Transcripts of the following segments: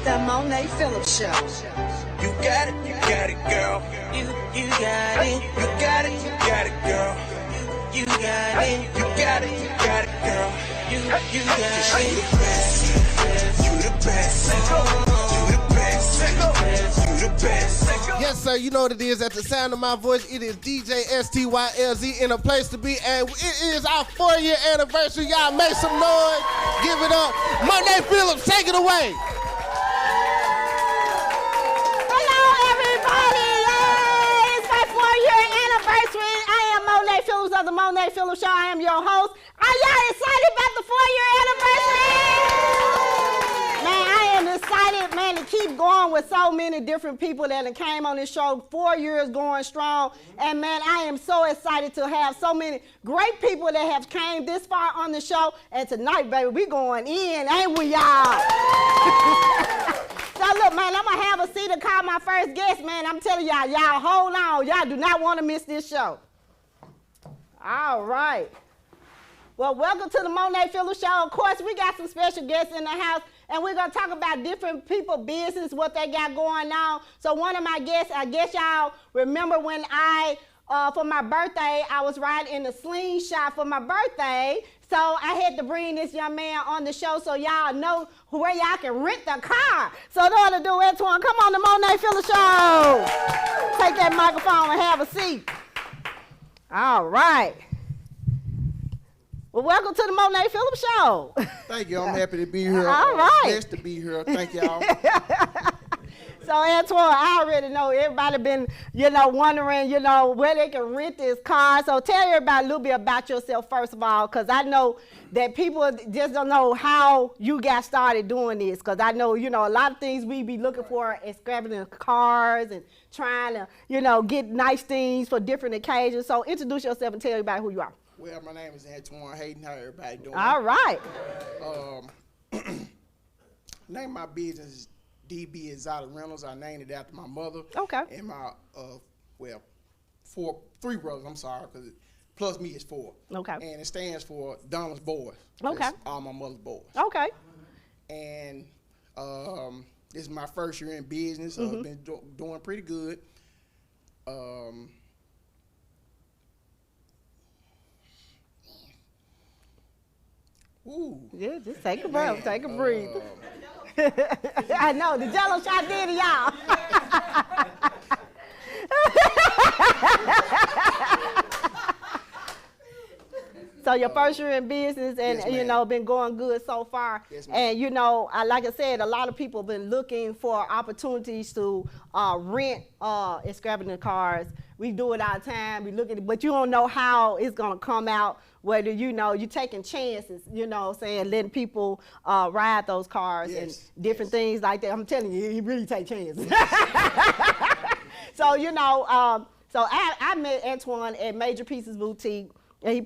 The Monee Phillips Show. You got it, girl. You got it. You got it, girl. You got it. You got it, girl. You got You it. the best. You the best. You the best. You the best. Yes, sir, you know what it is. At the sound of my voice, it is DJ STYLZ in a place to be, and it is our 4-year anniversary. Y'all make some noise. Give it up. Monee Phillips, take it away. Hello, everybody. Yay! It's my 4-year anniversary. I am Monee Phillips of the Monee Phillips Show. I am your host. Are y'all excited about the 4-year anniversary? Man, I am excited, man, to keep going with so many different people that came on this show. 4 years going strong. And, man, I am so excited to have so many great people that have came this far on the show. And tonight, baby, we going in, ain't we, y'all? So, look, man, I'm going to have a seat to call my first guest, man. I'm telling y'all, y'all hold on. Y'all do not want to miss this show. All right. Well, welcome to the Monee Phillips Show. Of course, we got some special guests in the house, and we're going to talk about different people, business, what they got going on. So one of my guests, I guess y'all remember when for my birthday, I was riding in a slingshot for my birthday. So I had to bring this young man on the show so y'all know where y'all can rent the car. So in order to do Antoine, come on the Monee Phillips Show. Take that microphone and have a seat. All right. Well, welcome to the Monee Phillips Show. Thank you. I'm happy to be here. All right. Blessed to be here. Thank y'all. So, Antoine, I already know everybody been, wondering, where they can rent this car. So tell everybody a little bit about yourself, first of all, because I know that people just don't know how you got started doing this. Because I know, a lot of things we be looking for is grabbing cars and trying to, get nice things for different occasions. So introduce yourself and tell everybody who you are. Well, my name is Antoine Hayden. How everybody doing? All right. Name of my business is DB Exotic Rentals. I named it after my mother. Okay. And my, three brothers, I'm sorry, because plus me is 4. Okay. And it stands for Donald's Boys. Okay. That's all my mother's boys. Okay. And this is my first year in business. I've been doing pretty good. Ooh. Yeah, just take a breath, take a breathe. I know, the Jello shot did to y'all. So your first year in business and, Yes, been going good so far. Yes, ma'am. And, like I said, a lot of people have been looking for opportunities to rent extravagant cars. We do it all the time. We look at it, but you don't know how it's going to come out, whether, you're taking chances, saying letting people ride those cars and different things like that. I'm telling you, you really take chances. So, so I met Antoine at Major Pieces Boutique. And he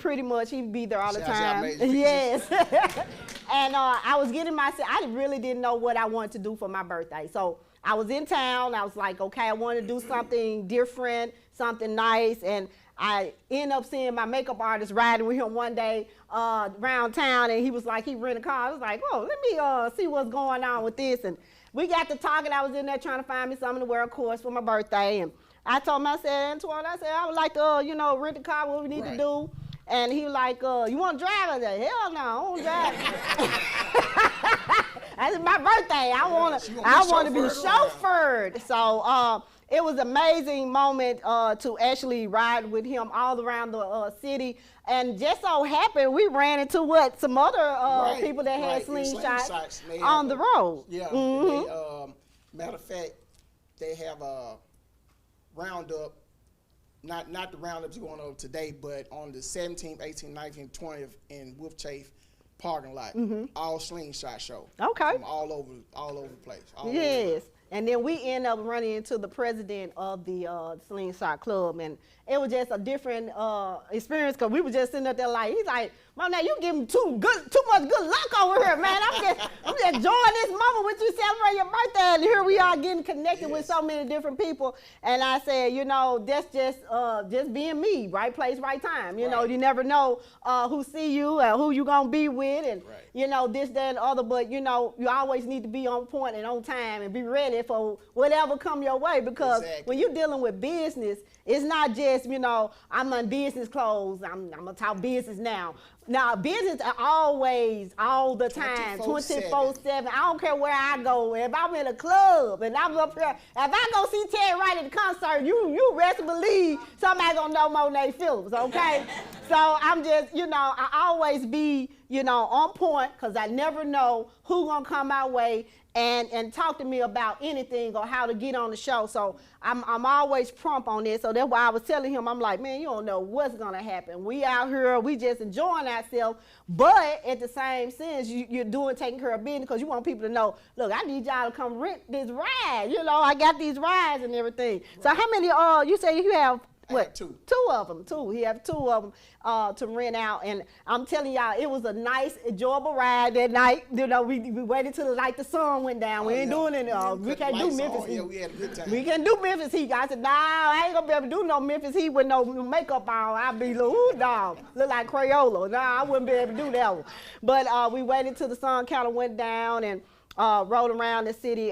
be there all the time. Yes. And I was I really didn't know what I wanted to do for my birthday. So I was in town. I was like, okay, I want to do something different, something nice. And I ended up seeing my makeup artist riding with him one day around town. And he was like, he rented a car. I was like, oh, let me see what's going on with this. And we got to talking. I was in there trying to find me something to wear, of course, for my birthday. And I told him, I said, Antoine, I would like to, rent a car, what we need to do. And he was like, you want to drive? I said, hell no, I won't drive. That's my birthday. I want to be chauffeured. So it was an amazing moment to actually ride with him all around the city. And just so happened, we ran into some other people that had slingshots on the road. Yeah. Matter of fact, they have a roundup. Not the roundups going over today, but on the 17th, 18th, 19th, 20th in Wolf Chafe parking lot, all slingshot show. Okay. From all over the place. Yes. And then we end up running into the president of the Slingshot Club, and it was just a different experience because we were just sitting up there like, he's like, Monee, you giving too much good luck over here, man. I'm just enjoying this moment with you celebrating your birthday, and here we are getting connected with so many different people. And I said, you know, that's just being me, right place, right time. You know, you never know who see you and who you gonna be with, and you know, this, that, and the other. But you know, you always need to be on point and on time and be ready for whatever come your way, because when you're dealing with business, it's not just, you know, I'm in business clothes, I'm gonna talk business now. Now, business are always, all the time, 24/7. I don't care where I go. If I'm in a club and I'm up here, if I go see Terry Wright at the concert, you rest and believe somebody gonna know Monee Phillips, okay? So I'm just, you know, I always be, you know, on point, because I never know who gonna come my way and talk to me about anything or how to get on the show. So I'm always prompt on this. So that's why I was telling him, I'm like, man, you don't know what's gonna happen. We out here, we just enjoying ourselves, but at the same sense, you're taking care of business, because you want people to know, look, I need y'all to come rent this ride. You know, I got these rides and everything. So how many, you say you have, what? Two of them. He have two of them to rent out, and I'm telling y'all, it was a nice, enjoyable ride that night. You know, we waited till the sun went down. We ain't doing it. We can't do Memphis Heat. Yeah, we had a good time. We can do Memphis Heat. I said, nah, I ain't gonna be able to do no Memphis Heat with no makeup on. I'll be like, ooh, dog, look like Crayola. Nah, I wouldn't be able to do that one. But we waited till the sun kind of went down and rode around the city.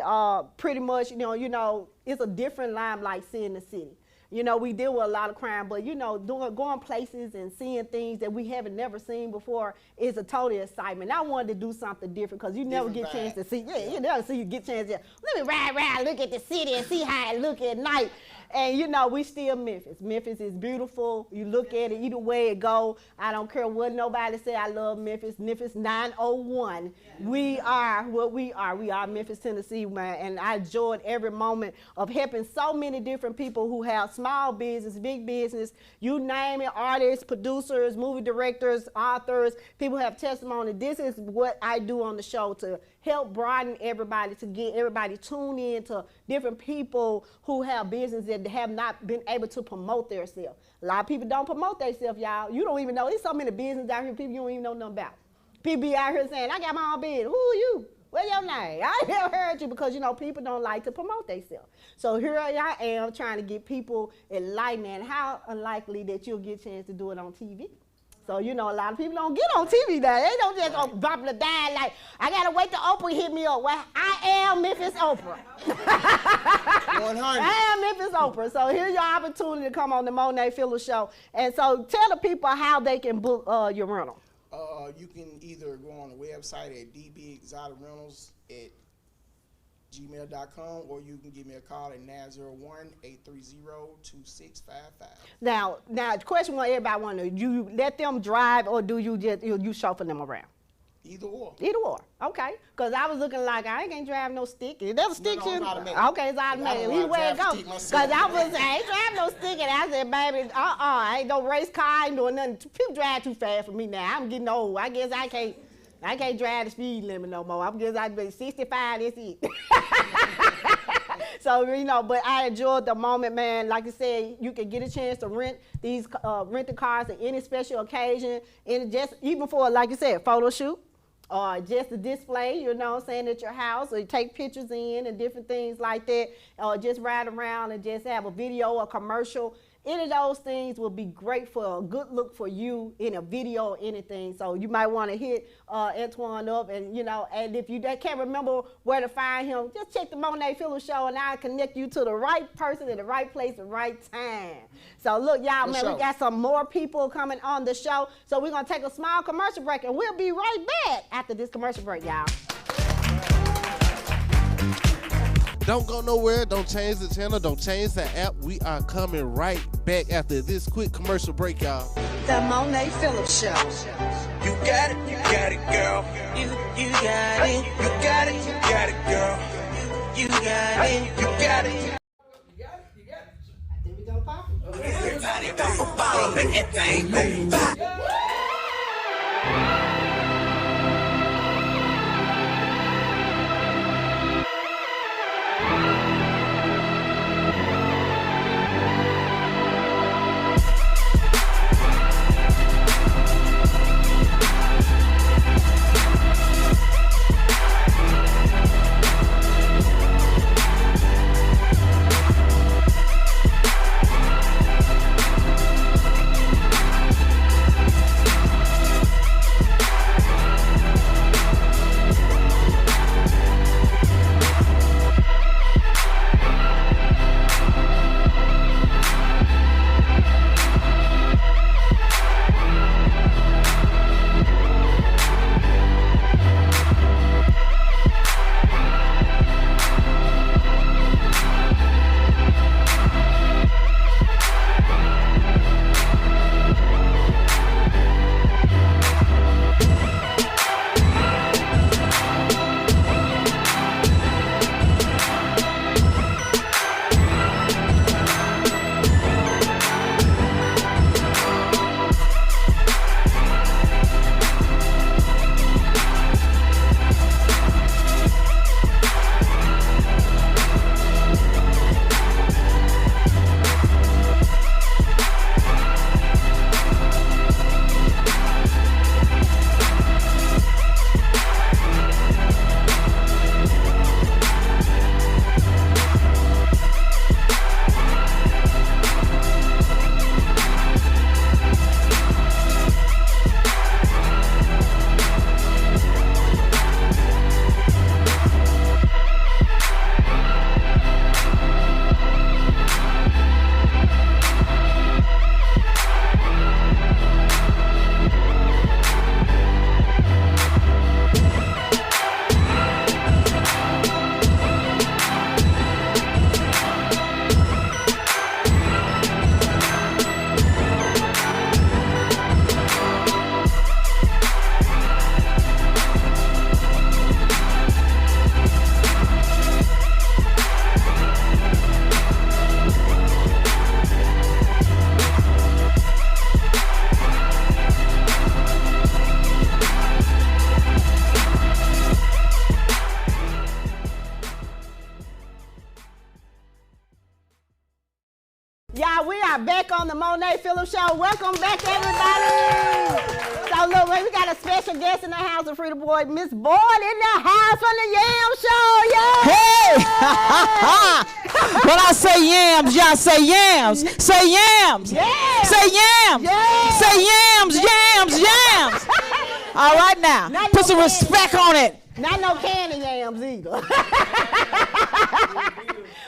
Pretty much, you know, it's a different limelight seeing the city. You know, we deal with a lot of crime, but, you know, going places and seeing things that we haven't never seen before is a total excitement. I wanted to do something different, because you never get a chance to see, you never get a chance to, let me ride around, look at the city and see how it look at night. And, you know, we still Memphis. Memphis is beautiful. You look at it, either way it go. I don't care what nobody say. I love Memphis. Memphis 901. We are what we are. We are Memphis, Tennessee, man. And I enjoyed every moment of helping so many different people who have small business, big business, you name it, artists, producers, movie directors, authors, people have testimony. This is what I do on the show, to help broaden everybody, to get everybody tuned in to different people who have business that have not been able to promote themselves. A lot of people don't promote themselves, y'all. You don't even know. There's so many businesses out here, people you don't even know nothing about. People be out here saying, I got my own business. Who are you? What's your name? I ain't never heard you, because, you know, people don't like to promote themselves. So here I am trying to get people enlightened, and how unlikely that you'll get a chance to do it on TV. So, you know, a lot of people don't get on TV now. They don't just drop the dime like, I got to wait till Oprah hit me up. Well, I am Memphis Oprah. 100. I am Memphis Oprah. So here's your opportunity to come on the Monee Phillips Show. And so tell the people how they can book your rental. You can either go on the website at dbexoticrentals@gmail.com, or you can give me a call at 901-830-2655. Now, the question everybody want to know, do you let them drive, or do you just you chauffeur them around? Either or. Either or, okay. Because I was looking like, I ain't drive no stick. Is that a stick? No, it's automatic. Okay, it's automatic. Either way it goes. Because I ain't drive no stick, and I said, baby, I ain't no race car, I ain't doing nothing. People drive too fast for me now. I'm getting old. I guess I can't drive the speed limit no more. I guess I'd be 65, that's it. So, you know, but I enjoyed the moment, man. Like I said, you can get a chance to rent these rental cars at any special occasion, and just even for, like you said, photo shoot, or just a display, you know what I'm saying, at your house, or you take pictures in and different things like that, or just ride around and just have a video or commercial. Any of those things will be great for a good look for you in a video or anything. So you might want to hit Antoine up, and, you know, and if you can't remember where to find him, just check the Monee Phillips Show, and I'll connect you to the right person in the right place at the right time. So look, y'all, man, we got some more people coming on the show. So we're going to take a small commercial break, and we'll be right back after this commercial break, y'all. Don't go nowhere. Don't change the channel. Don't change the app. We are coming right back after this quick commercial break, y'all. The Monee Phillips Show. You got it, girl. You got it. You got it, girl. You got it. You got it. I think we gonna pop it. Everybody pop a bottle, make that thing move. right, we are back on the Monee Phillips Show. Welcome back, everybody. So, look, we got a special guest in the house, of Frida Boy, Miss Boyd in the house on the Yam Show. Yeah. Hey! When I say yams, y'all say yams. Say yams. Yeah. Say yams. Yeah. Say yams, yams, yams. All right now, Not put no some respect on it. Not no candy yams either.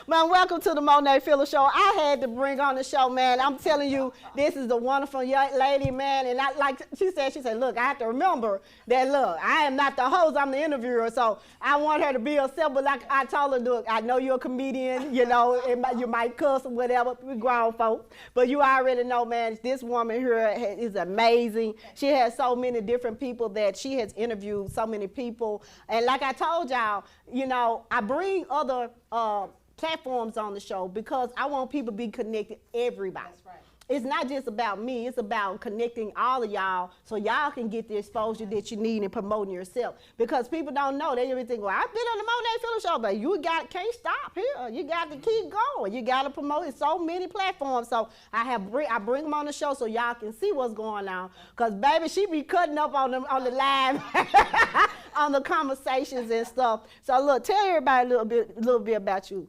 Man, welcome to the Monee Phillips Show. I had to bring on the show, man. I'm telling you, this is a wonderful young lady, man. And like she said, look, I have to remember that, look, I am not the host, I'm the interviewer. So I want her to be herself. But like I told her, look, I know you're a comedian, you know, you might cuss or whatever, we grown folks. But you already know, man, this woman here is amazing. She has so many different people that she has interviewed, so many people. And like I told y'all, you know, I bring other platforms on the show because I want people to be connected, everybody. That's right. It's not just about me, it's about connecting all of y'all so y'all can get the exposure that you need in promoting yourself. Because people don't know, they even think, well, I've been on the Monee Phillips Show, but you can't stop here. You got to keep going. You got to promote it. So many platforms. So I bring them on the show so y'all can see what's going on. Because baby, she be cutting up on the live, on the conversations and stuff. So look, tell everybody a little bit about you.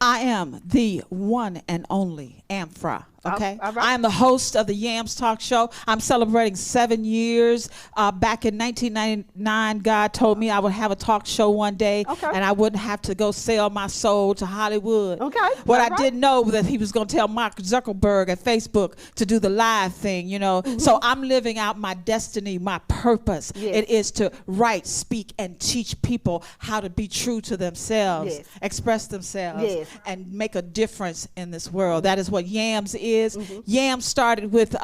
I am the one and only Amphra. Okay, all right. I am the host of the Yams Talk Show. I'm celebrating 7 years. Back in 1999, God told me I would have a talk show one day, and I wouldn't have to go sell my soul to Hollywood. Okay. What I didn't know was that he was going to tell Mark Zuckerberg at Facebook to do the live thing, you know. So I'm living out my destiny, my purpose. Yes. It is to write, speak, and teach people how to be true to themselves, Yes. express themselves, Yes. and make a difference in this world. That is what Yams is. Yams started with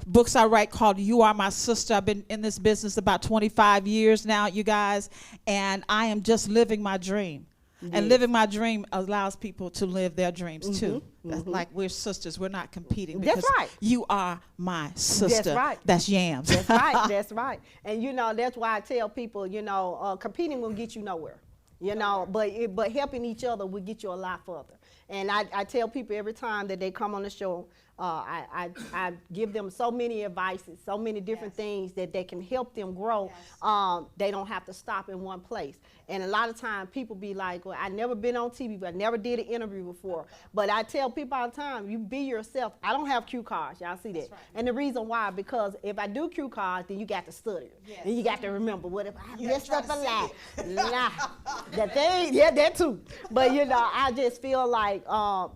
books I write called You Are My Sister. I've been in this business about 25 years now, you guys, and I am just living my dream. Yes. And living my dream allows people to live their dreams too. That's like we're sisters. We're not competing. Because That's right. You are my sister. That's right. That's Yams. That's right. That's right. And you know, that's why I tell people, you know, competing will get you nowhere. You know, but helping each other will get you a lot further. And I tell people every time that they come on the show, I give them so many advices, so many different things that they can help them grow. They don't have to stop in one place. And a lot of times people be like, well, I never been on TV, but I never did an interview before. But I tell people all the time, you be yourself. I don't have cue cards. Y'all see that? Right. And the reason why, because if I do cue cards, then you got to study. Yes. And you got to remember, what if I messed up a lot? Nah, that thing, yeah, that too. But, you know, I just feel like,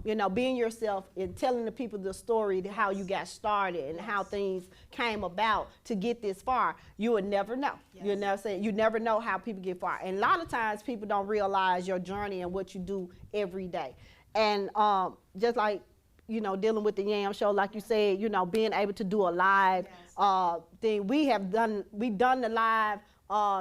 you know, being yourself and telling the people the story, how you got started and how things came about to get this far, you would never know. Yes. You never know how people get far. And a lot of times people don't realize your journey and what you do every day. And just like, you know, dealing with the Yam Show, like you said, you know, being able to do a live thing. We've done the live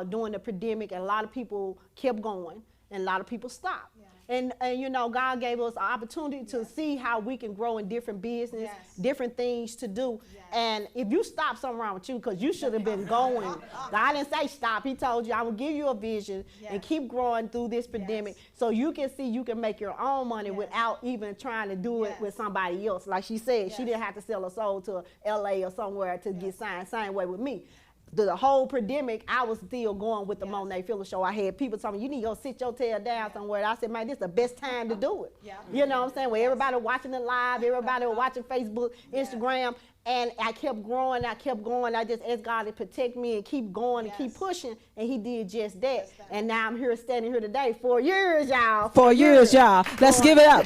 during the pandemic, and a lot of people kept going and a lot of people stopped. Yeah. And you know, God gave us an opportunity to see how we can grow in different business, different things to do. And if you stop, something wrong with you, because you should have been going. God didn't say stop. He told you, I will give you a vision and keep growing through this pandemic so you can see you can make your own money without even trying to do it with somebody else. Like she said, she didn't have to sell her soul to LA or somewhere to get signed. Same way with me. The whole pandemic, I was still going with the Monee Phillips Show. I had people telling me, you need to go sit your tail down somewhere. I said, man, this is the best time to do it. You know what I'm saying? Where everybody watching it live, everybody watching Facebook, Instagram, and I kept growing, I kept going. I just asked God to protect me and keep going and keep pushing, and he did just that. And now I'm here, standing here today. 4 years, y'all. 4 years, y'all. Let's give it up.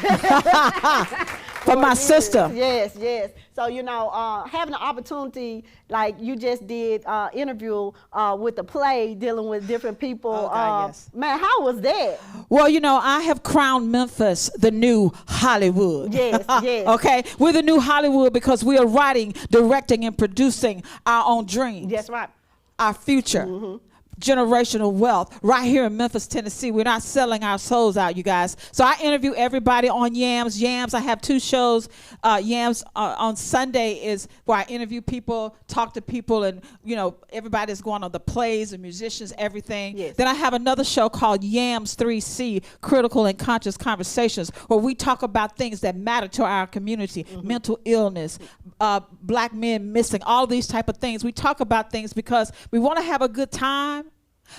For my sister. Yes, yes. So, you know, having an opportunity like you just did interview with the play, dealing with different people. Oh, God, yes. Man, how was that? Well, you know, I have crowned Memphis the new Hollywood. Yes, yes. Okay? We're the new Hollywood because we are writing, directing, and producing our own dreams. That's right. Our future. generational wealth right here in Memphis, Tennessee. We're not selling our souls out, you guys. So I interview everybody on Yams. Yams, I have 2 shows. Yams on Sunday is where I interview people, talk to people, and, you know, everybody's going on the plays and musicians, everything. Yes. Then I have another show called Yams 3C, Critical and Conscious Conversations, where we talk about things that matter to our community, mental illness, black men missing, all these type of things. We talk about things because we want to have a good time,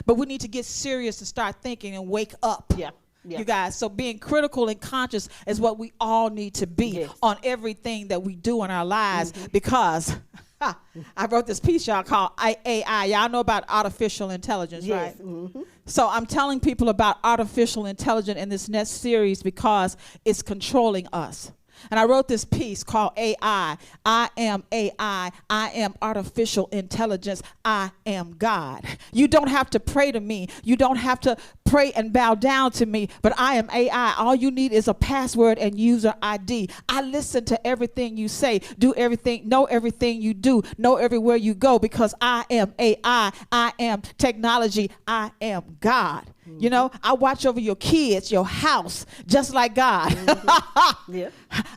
but we need to get serious and start thinking and wake up. Yeah. Yeah. You guys, so being critical and conscious is what we all need to be on everything that we do in our lives, because I wrote this piece, y'all, called AI. Y'all know about artificial intelligence, right? So I'm telling people about artificial intelligence in this next series because it's controlling us. And I wrote this piece called AI. I am AI. I am artificial intelligence. I am God. You don't have to pray to me. You don't have to pray and bow down to me, but I am AI. All you need is a password and user ID. I listen to everything you say, do everything, know everything you do, know everywhere you go, because I am AI. I am technology. I am God. You know, I watch over your kids, your house, just like God. Yeah.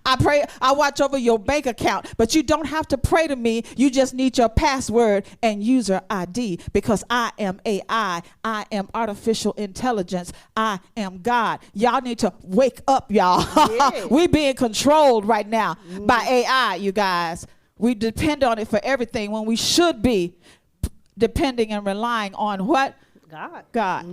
I watch over your bank account, but you don't have to pray to me. You just need your password and user ID, because I am AI. I am artificial intelligence. I am God. Y'all need to wake up, y'all. Yeah. We being controlled right now by AI, you guys. We depend on it for everything when we should be depending and relying on what? God.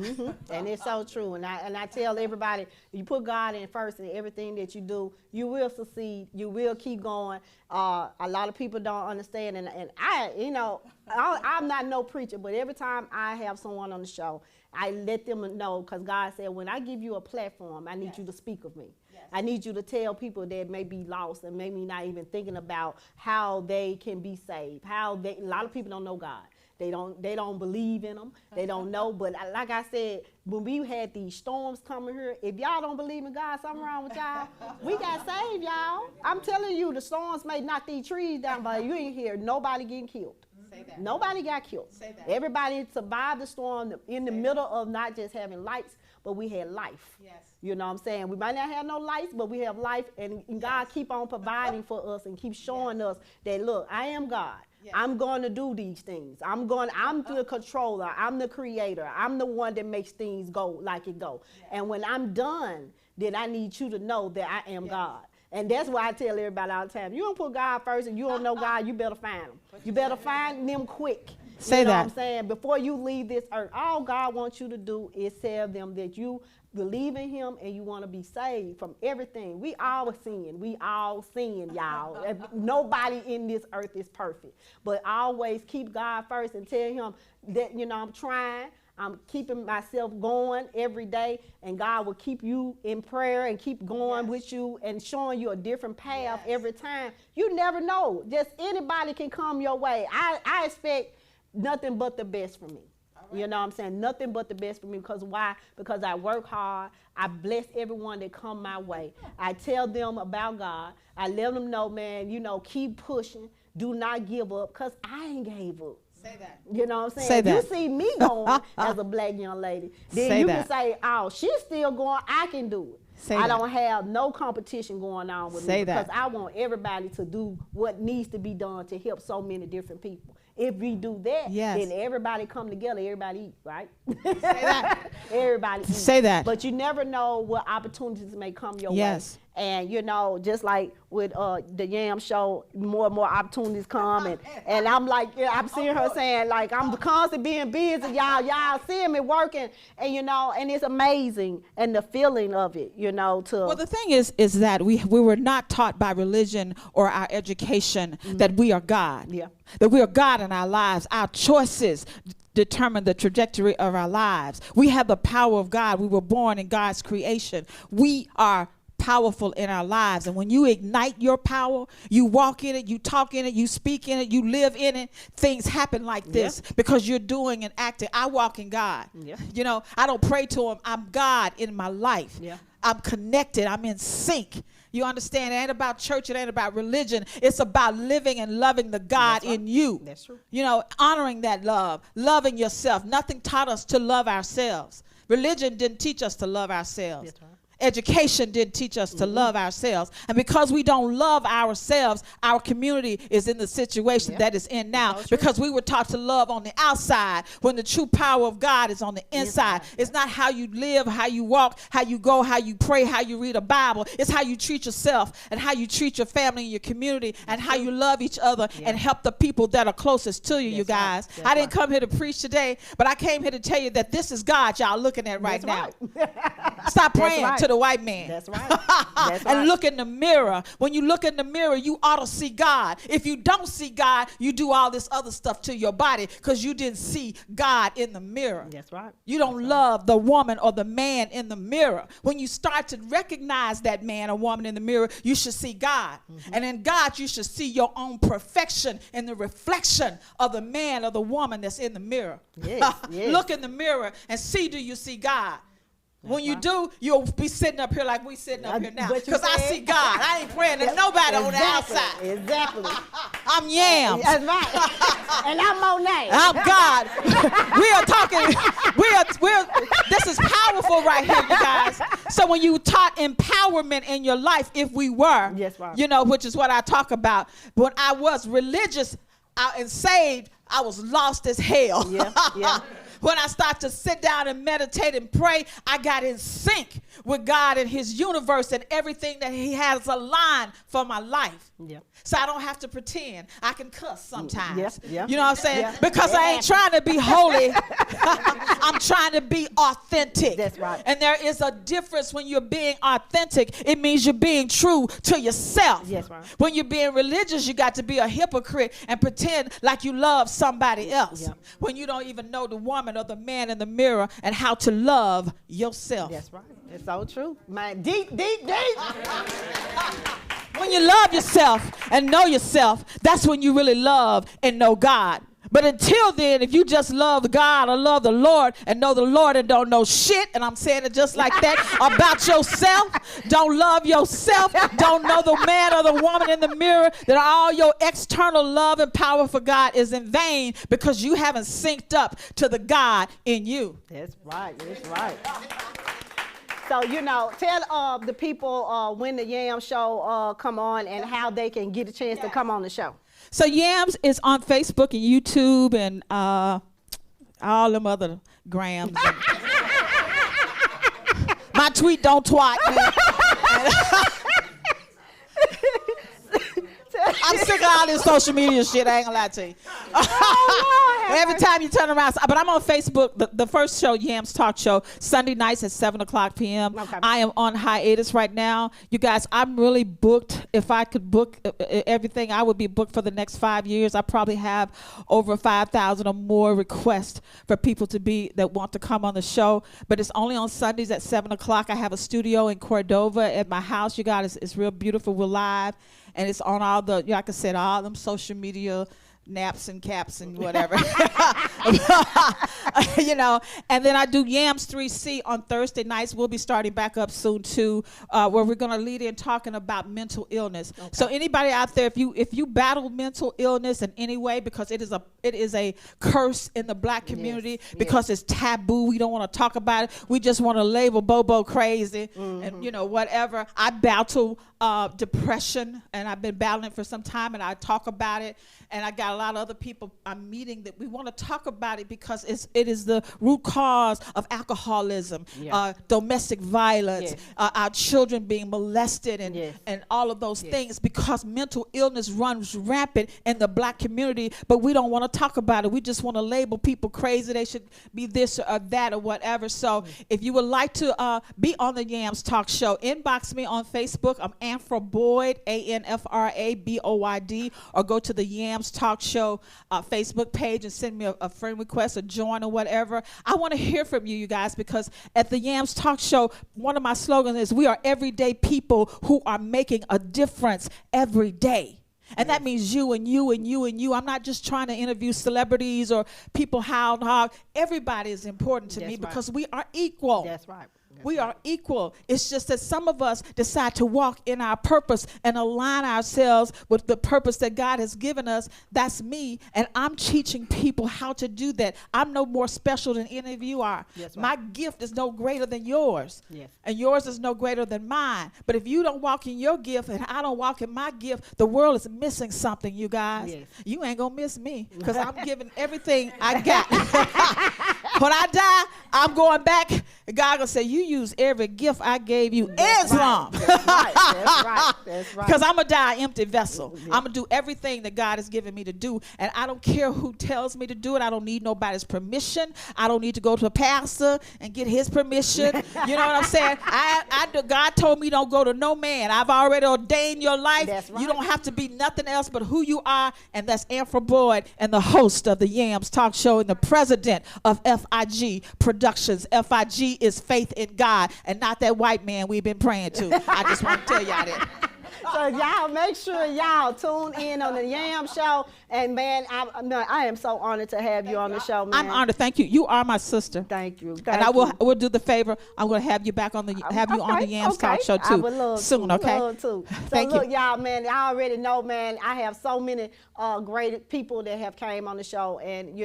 And it's so true. And I tell everybody, you put God in first in everything that you do, you will succeed. You will keep going. A lot of people don't understand. And I, you know, I'm not no preacher, but every time I have someone on the show, I let them know, because God said, when I give you a platform, I need you to speak of me. I need you to tell people that may be lost and maybe not even thinking about how they can be saved. A lot of people don't know God. They don't believe in them. They don't know. But like I said, when we had these storms coming here, if y'all don't believe in God, something wrong with y'all. We got saved, y'all. I'm telling you, the storms may knock these trees down, but you ain't hear nobody getting killed. Say that. Nobody got killed. Say that. Everybody survived the storm in the middle of not just having lights, but we had life. Yes. You know what I'm saying? We might not have no lights, but we have life, and God keep on providing for us and keep showing us that, look, I am God. Yes. I'm going to do these things. I'm the controller. I'm the creator. I'm the one that makes things go like it go. Yes. And when I'm done, then I need you to know that I am God. And that's why I tell everybody all the time, you don't put God first and you don't know God, you better find him. You better find them quick. Say that. You know what I'm saying? Before you leave this earth, all God wants you to do is tell them that you believe in him and you want to be saved from everything. We all sin. We all sin, y'all. Nobody in this earth is perfect. But always keep God first and tell him that, you know, I'm trying. I'm keeping myself going every day, and God will keep you in prayer and keep going with you and showing you a different path every time. You never know. Just anybody can come your way. I expect nothing but the best from me. You know what I'm saying? Nothing but the best for me. Because why? Because I work hard. I bless everyone that come my way. I tell them about God. I let them know, man, you know, keep pushing. Do not give up, because I ain't gave up. Say that. You know what I'm saying? Say that. You see me going as a black young lady, then Say you that. can say, oh, she's still going, I can do it. Say I that. don't have no competition going on with Say me, that. because I want everybody to do what needs to be done to help so many different people. If we do that, then everybody come together, everybody eat, right? Say that. Everybody eat. Say that. But you never know what opportunities may come your way. And, you know, just like with the Yam show, more and more opportunities come. And I'm like, I'm seeing her saying, like, I'm constantly being busy. Y'all seeing me working. And, you know, and it's amazing. And the feeling of it, you know, Well, the thing is that we were not taught by religion or our education that we are God. Yeah. That we are God in our lives. Our choices determine the trajectory of our lives. We have the power of God. We were born in God's creation. We are powerful in our lives, and when you ignite your power, you walk in it, you talk in it, you speak in it, you live in it, things happen like this because you're doing and acting. I walk in God. You know, I don't pray to him. I'm God in my life. I'm connected. I'm in sync. You understand? It ain't about church. It ain't about religion. It's about living and loving the God in you. That's true. You know, honoring that love, loving yourself. Nothing taught us to love ourselves. Religion didn't teach us to love ourselves. That's right. Education didn't teach us to love ourselves. And because we don't love ourselves, our community is in the situation that it's in now, because we were taught to love on the outside when the true power of God is on the inside. It's not how you live, how you walk, how you go, how you pray, how you read a Bible. It's how you treat yourself and how you treat your family and your community and how you love each other and help the people that are closest to you, you guys. I didn't come here to preach today, but I came here to tell you that this is God y'all looking at right now. Stop praying to the white man. That's right. That's And right. look in the mirror. When you look in the mirror, you ought to see God. If you don't see God, you do all this other stuff to your body because you didn't see God in the mirror. That's right. You don't love the woman or the man in the mirror. When you start to recognize that man or woman in the mirror, you should see God. And in God, you should see your own perfection in the reflection of the man or the woman that's in the mirror. Yes, yes. Look in the mirror and see, do you see God? When you do, you'll be sitting up here like we sitting up here now. What you Because I said? see God. I ain't praying to nobody on the outside. Exactly. I'm Yams. That's right. And I'm Monee. I'm God. We are talking. This is powerful right here, you guys. So when you taught empowerment in your life, if we were, Yes, right. you know, which is what I talk about. When I was religious and saved, I was lost as hell. Yeah. When I start to sit down and meditate and pray, I got in sync with God and his universe and everything that he has aligned for my life. Yeah. So I don't have to pretend. I can cuss sometimes. Yeah. You know what I'm saying? Yeah. Because I ain't trying to be holy. I'm trying to be authentic. That's right. And there is a difference when you're being authentic. It means you're being true to yourself. Yes, right. When you're being religious, you got to be a hypocrite and pretend like you love somebody else. Yeah. When you don't even know the woman or the man in the mirror and how to love yourself. That's right. It's so true. Man, deep. When you love yourself and know yourself, that's when you really love and know God. But until then, if you just love God or love the Lord and know the Lord and don't know shit, and I'm saying it just like that, about yourself, don't love yourself, don't know the man or the woman in the mirror, that all your external love and power for God is in vain because you haven't synced up to the God in you. That's right. That's right. So, you know, tell the people when the Yam Show come on and how they can get a chance to come on the show. So Yams is on Facebook and YouTube and all them other grams. My tweet don't twat, man. I'm sick of all this social media shit. I ain't gonna lie to you. Every time you turn around, but I'm on Facebook. The first show, Yams Talk Show, Sunday nights at 7:00 p.m. Okay. I am on hiatus right now. You guys, I'm really booked. If I could book everything, I would be booked for the next 5 years. I probably have over 5,000 or more requests for people that want to come on the show. But it's only on Sundays at 7:00. I have a studio in Cordova at my house. You guys, it's real beautiful. We're live. And it's on all the, like I said, all them social media naps and caps and whatever. You know, and then I do Yams 3C on Thursday nights. We'll be starting back up soon too, where we're going to lead in talking about mental illness. Okay. So anybody out there, if you battle mental illness in any way, because it is a curse in the black community, because it's taboo. We don't want to talk about it. We just want to label Bobo crazy and, you know, whatever. I battle depression, and I've been battling it for some time, and I talk about it. And I got a lot of other people I'm meeting that we want to talk about it because it is the root cause of alcoholism, domestic violence, our children being molested, and all of those things, because mental illness runs rampant in the black community, but we don't want to talk about it. We just want to label people crazy. They should be this or that or whatever. So if you would like to be on the Yams Talk Show, inbox me on Facebook. I'm Anfra Boyd, ANFRABOYD, or go to the Yams Talk Show Facebook page and send me a friend request or join or whatever. I want to hear from you guys, because at the Yams Talk Show, one of my slogans is we are everyday people who are making a difference every day. And that means you and you and you and you. I'm not just trying to interview celebrities or people how and how. Everybody is important to me because we are equal. That's right. We are equal. It's just that some of us decide to walk in our purpose and align ourselves with the purpose that God has given us. That's me. And I'm teaching people how to do that. I'm no more special than any of you are. Yes, My gift is no greater than yours. Yes. And yours is no greater than mine. But if you don't walk in your gift and I don't walk in my gift, the world is missing something, you guys. Yes. You ain't going to miss me because I'm giving everything I got. When I die, I'm going back. God gonna say, you use every gift I gave you and some. That's right. That's right. Because I'm going to die an empty vessel. I'm going to do everything that God has given me to do. And I don't care who tells me to do it. I don't need nobody's permission. I don't need to go to a pastor and get his permission. You know what I'm saying? God told me don't go to no man. I've already ordained your life. That's right. You don't have to be nothing else but who you are. And that's Amber Boyd and the host of the Yams Talk Show and the president of FIG Productions. FIG is faith in God and not that white man we've been praying to. I just want to tell y'all that. So y'all make sure y'all tune in on the Yam Show. And man, I am so honored to have you on the show, man. I'm honored. Thank you. You are my sister. Thank you. And I will do the favor. I'm going to have you back on the on the Yams Talk Show too. I would love soon. To, okay. Love to. So Thank look, you. y'all, man. I already know, man. I have so many great people that have came on the show, and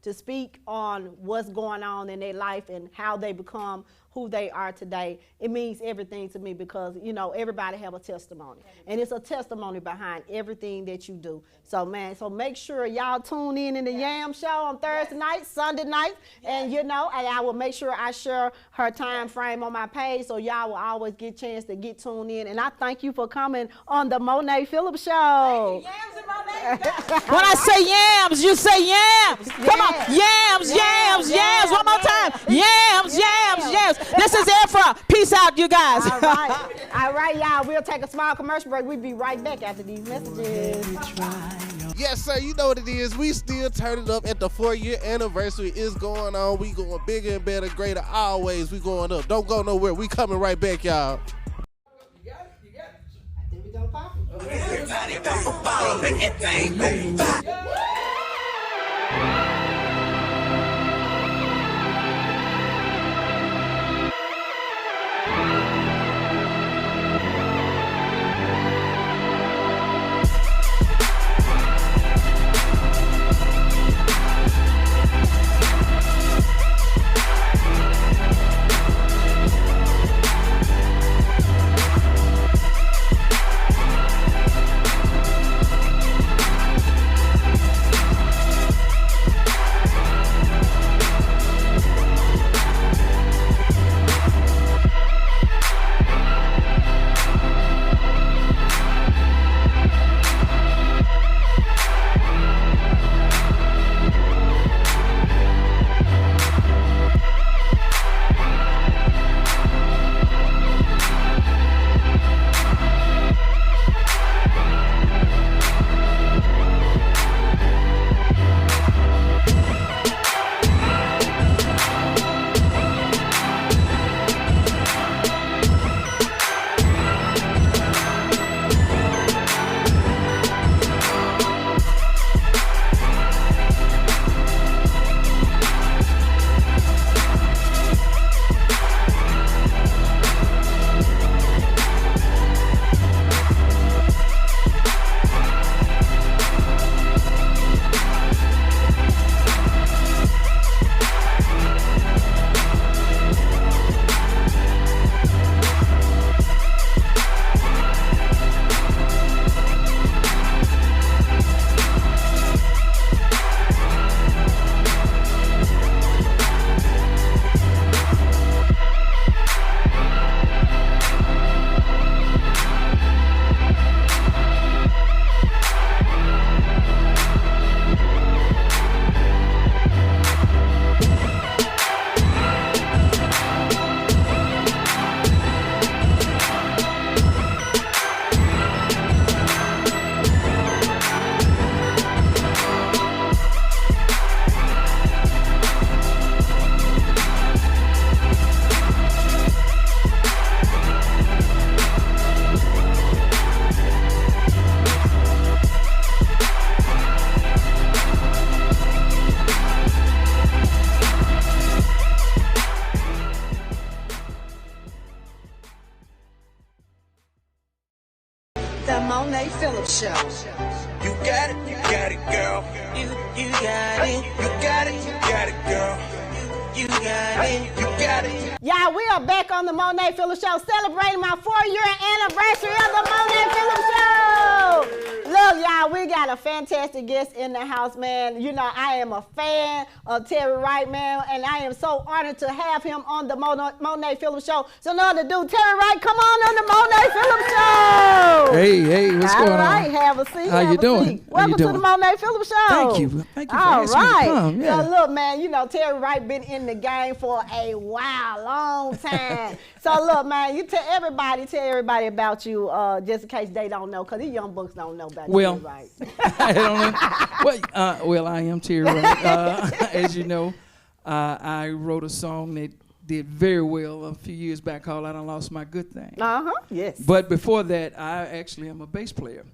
to speak on what's going on in their life and how they become who they are today. It means everything to me because everybody have a testimony, and it's a testimony behind everything that you do. So man, make sure y'all tune in the Yam Show on Thursday night, Sunday night, and and I will make sure I share her time frame on my page so y'all will always get a chance to get tuned in. And I thank you for coming on the Monee Phillips Show. When I say yams, you say yams. Come on, yams, yams, yams. One more time, yams, yams, yams. This is Afra. Peace out, you guys. All right, y'all. We'll take a small commercial break. We'll be right back after these messages. Yes, sir. You know what it is. We still turning up at the 4-year anniversary. It's going on. We going bigger and better, greater. Always we going up. Don't go nowhere. We coming right back, y'all. I think we gonna pop it. Everybody pop a bottle, make that thing go pop. The Monee Phillips Show. You got it, girl. You got it. You got it, girl. You got it. You got it. Y'all, we are back on the Monee Phillips Show celebrating my 4-year anniversary of the Monee Phillips Show. Look, y'all, we got a fantastic guest in the house, man. You know, I am a fan of Terry Wright, man, and I am so honored to have him on the Monee Phillips Show. So, no other do, Terry Wright, come on the Monee Phillips Show. Hey, what's going on? All right, have a seat. How you doing? Welcome to the Monee Phillips Show. Thank you for asking me to come. Yeah. So, look, man, you know, Terry Wright been in the game for a while, long time. So, look, man, you tell everybody about you, just in case they don't know, because these young bucks don't know about Terry Wright. I don't know. Well, I am Terry Wright. As you know, I wrote a song that did very well a few years back called I Done Lost My Good Thing. Yes. But before that, I actually am a bass player.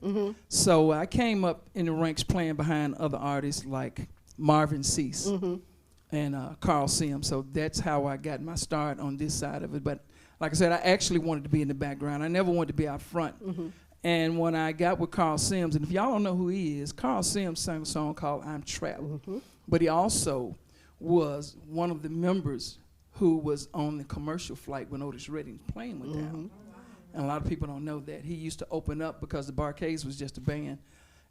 So I came up in the ranks playing behind other artists like Marvin Cease and Carl Sims. So that's how I got my start on this side of it. But like I said, I actually wanted to be in the background. I never wanted to be out front. And when I got with Carl Sims, and if y'all don't know who he is, Carl Sims sang a song called I'm Trapped. But he also was one of the members who was on the commercial flight when Otis Redding's plane went down. And a lot of people don't know that. He used to open up because the Barcades was just a band.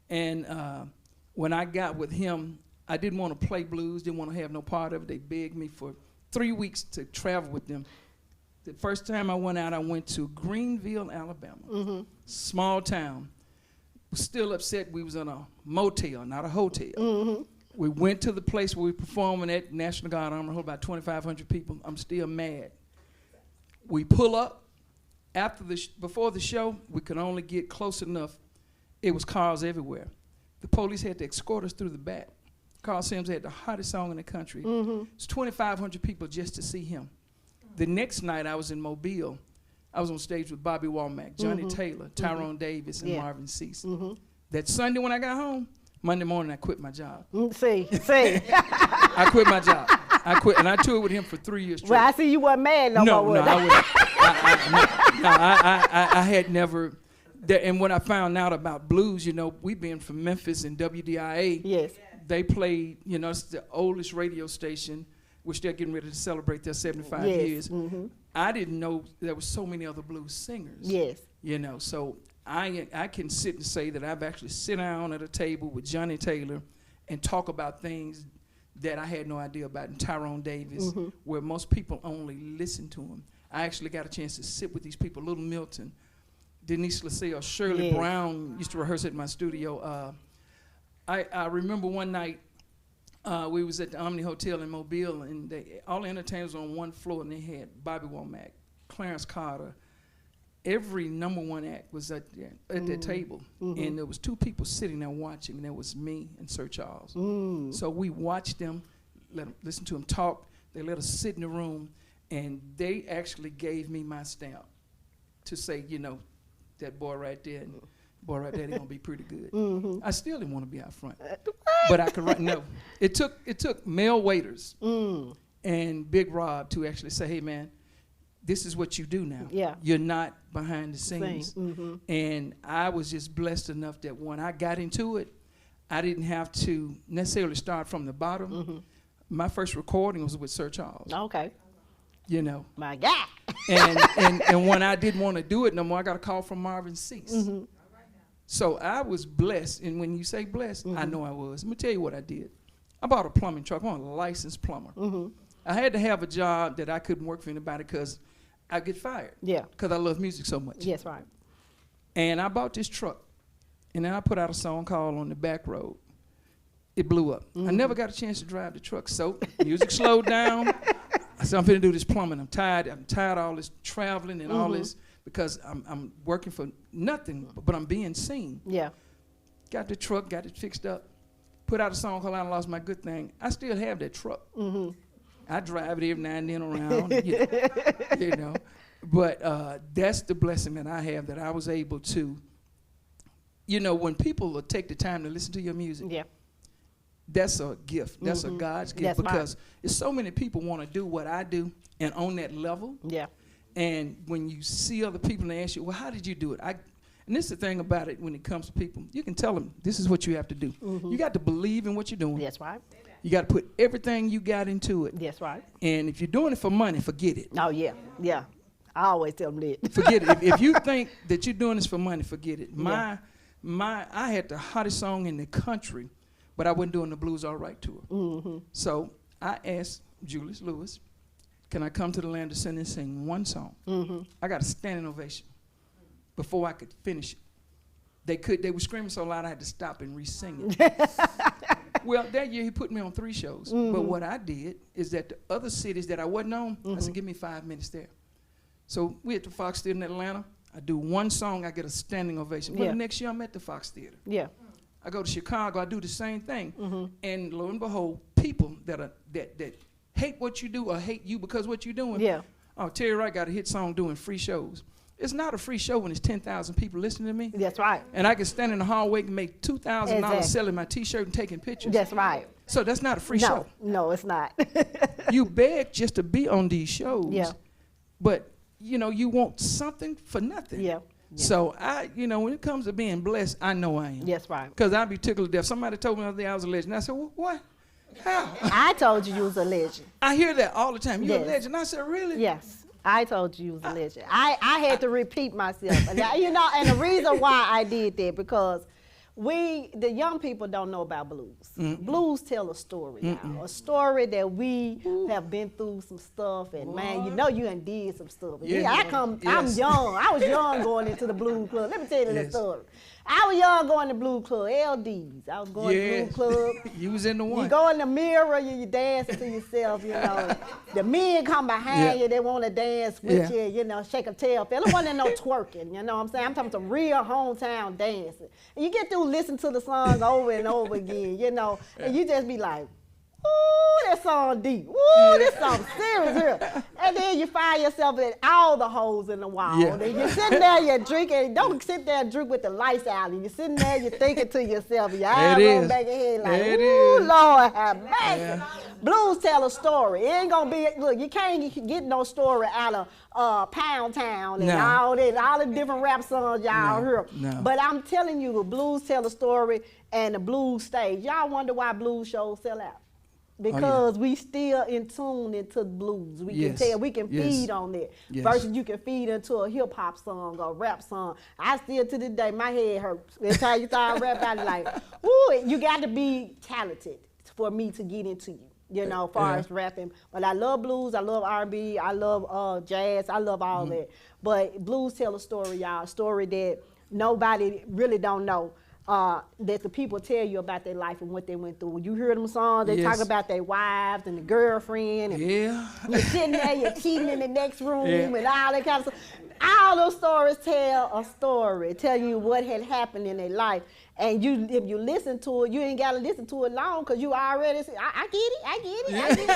And when I got with him, I didn't want to play blues, didn't want to have no part of it. They begged me for 3 weeks to travel with them. The first time I went out, I went to Greenville, Alabama, small town. Was still upset we was in a motel, not a hotel. We went to the place where we performing at National Guard Armory, hold about 2,500 people. I'm still mad. We pull up. Before the show, we could only get close enough. It was cars everywhere. The police had to escort us through the back. Carl Sims had the hottest song in the country. It's 2,500 people just to see him. The next night, I was in Mobile. I was on stage with Bobby Womack, Johnny Taylor, Tyrone Davis, and Marvin Cease. That Sunday when I got home, Monday morning, I quit my job. See. I quit my job. I quit, and I toured with him for 3 years straight. Well, I see you weren't mad no more. No, I had never. And when I found out about blues, you know, we being from Memphis and WDIA. Yes. They played, you know, it's the oldest radio station. We're still getting ready to celebrate their 75 years. I didn't know there were so many other blues singers. Yes. You know, so I can sit and say that I've actually sit down at a table with Johnny Taylor and talk about things that I had no idea about, and Tyrone Davis, where most people only listen to him. I actually got a chance to sit with these people, Little Milton, Denise LaSalle, Shirley Brown used to rehearse at my studio. I remember one night, we was at the Omni Hotel in Mobile, and all the entertainers were on one floor, and they had Bobby Womack, Clarence Carter. Every #1 act was at that table, and there was 2 people sitting there watching, and that was me and Sir Charles. So we watched them, listen to them talk. They let us sit in the room, and they actually gave me my stamp to say, you know, that boy right there, they're gonna be pretty good. I still didn't want to be out front, but I could write. No, it took Mel Waiters and Big Rob to actually say, hey man, this is what you do now. Yeah. You're not behind the scenes. And I was just blessed enough that when I got into it, I didn't have to necessarily start from the bottom. My first recording was with Sir Charles. Okay. You know. My God. and when I didn't want to do it no more, I got a call from Marvin Cease. So I was blessed, and when you say blessed, I know I was. Let me tell you what I did. I bought a plumbing truck. I'm a licensed plumber. I had to have a job that I couldn't work for anybody because I'd get fired. Yeah. Because I love music so much. Yes, right. And I bought this truck, and then I put out a song called On the Back Road. It blew up. I never got a chance to drive the truck, so music slowed down. I said, I'm finna do this plumbing. I'm tired of all this traveling and all this because I'm working for nothing, but I'm being seen. Yeah. Got the truck, got it fixed up, put out a song called I Done Lost My Good Thing. I still have that truck. I drive it every now and then around, you know. But that's the blessing that I have, that I was able to, you know, when people will take the time to listen to your music, that's a gift. That's a God's gift. That's because there's so many people want to do what I do and on that level. Yeah. And when you see other people and they ask you, well, how did you do it? And And this is the thing about it when it comes to people. You can tell them this is what you have to do. You got to believe in what you're doing. That's right. You got to put everything you got into it. That's right. And if you're doing it for money, forget it. Oh, yeah. Yeah. I always tell them that. Forget it. If you think that you're doing this for money, forget it. Yeah. I had the hottest song in the country, but I wasn't doing the Blues All Right tour. So I asked Julius Lewis, can I come to the land of sin and sing one song? I got a standing ovation before I could finish it. They were screaming so loud I had to stop and re-sing it. Well, that year he put me on 3 shows. But what I did is that the other cities that I wasn't on, I said, give me 5 minutes there. So we at the Fox Theater in Atlanta. I do one song, I get a standing ovation. Well, the next year I'm at the Fox Theater. Yeah. I go to Chicago, I do the same thing. And lo and behold, people that hate what you do or hate you because what you're doing. Yeah. Oh, Terry Wright got a hit song doing free shows. It's not a free show when it's 10,000 people listening to me. That's right. And I can stand in the hallway and make $2,000 Exactly. selling my T-shirt and taking pictures. That's right. So that's not a free show. No, it's not. You beg just to be on these shows. Yeah. But, you know, you want something for nothing. Yeah. So when it comes to being blessed, I know I am. That's right. Because I'd be tickled to death. Somebody told me the other day I was a legend. I said, well, what? How? I told you was a legend. I hear that all the time. You're Yes. a legend. I said, really? Yes. I told you was a legend. I had to repeat myself. And and the reason why I did that, because the young people don't know about blues. Blues tell a story now. A story that we have been through some stuff, and man, you done did some stuff. I'm young. I was young going into the blues club. Let me tell you the story. I was young going to blues club, LDs. I was going to blues club. You was in the one. You go in the mirror, you dancing to yourself, The men come behind you, they want to dance with you, shake a tail. Fella wasn't no twerking, you know what I'm saying? I'm talking some real hometown dancing. And you get through listening to the song over and over again, and you just be like, ooh, that song deep. Ooh, this song serious here. And then you find yourself in all the holes in the wall. Yeah. And you're sitting there, you're drinking. Don't sit there and drink with the lights out. And you're sitting there, you're thinking to yourself, your eyes roll back ahead like, ooh, Lord have mercy. Yeah. Blues tell a story. It ain't gonna be, look, you can't get no story out of Pound Town and all the different rap songs y'all hear. No. But I'm telling you, the blues tell a story and the blues stage. Y'all wonder why blues shows sell out. Because we still in tune into the blues. We can tell, we can feed on that. Versus you can feed into a hip hop song or a rap song. I still to this day, my head hurts. Every time you start rapping, I like, ooh, you got to be talented for me to get into you. As far as rapping. But I love blues, I love R&B, I love jazz, I love all that. But blues tell a story, y'all, a story that nobody really don't know. That the people tell you about their life and what they went through. When you hear them songs, they talk about their wives and the girlfriend. And you're sitting there, you're cheating in the next room and all that kind of stuff. All those stories tell a story, tell you what had happened in their life. And if you listen to it, you ain't got to listen to it long because you already say, I get it. You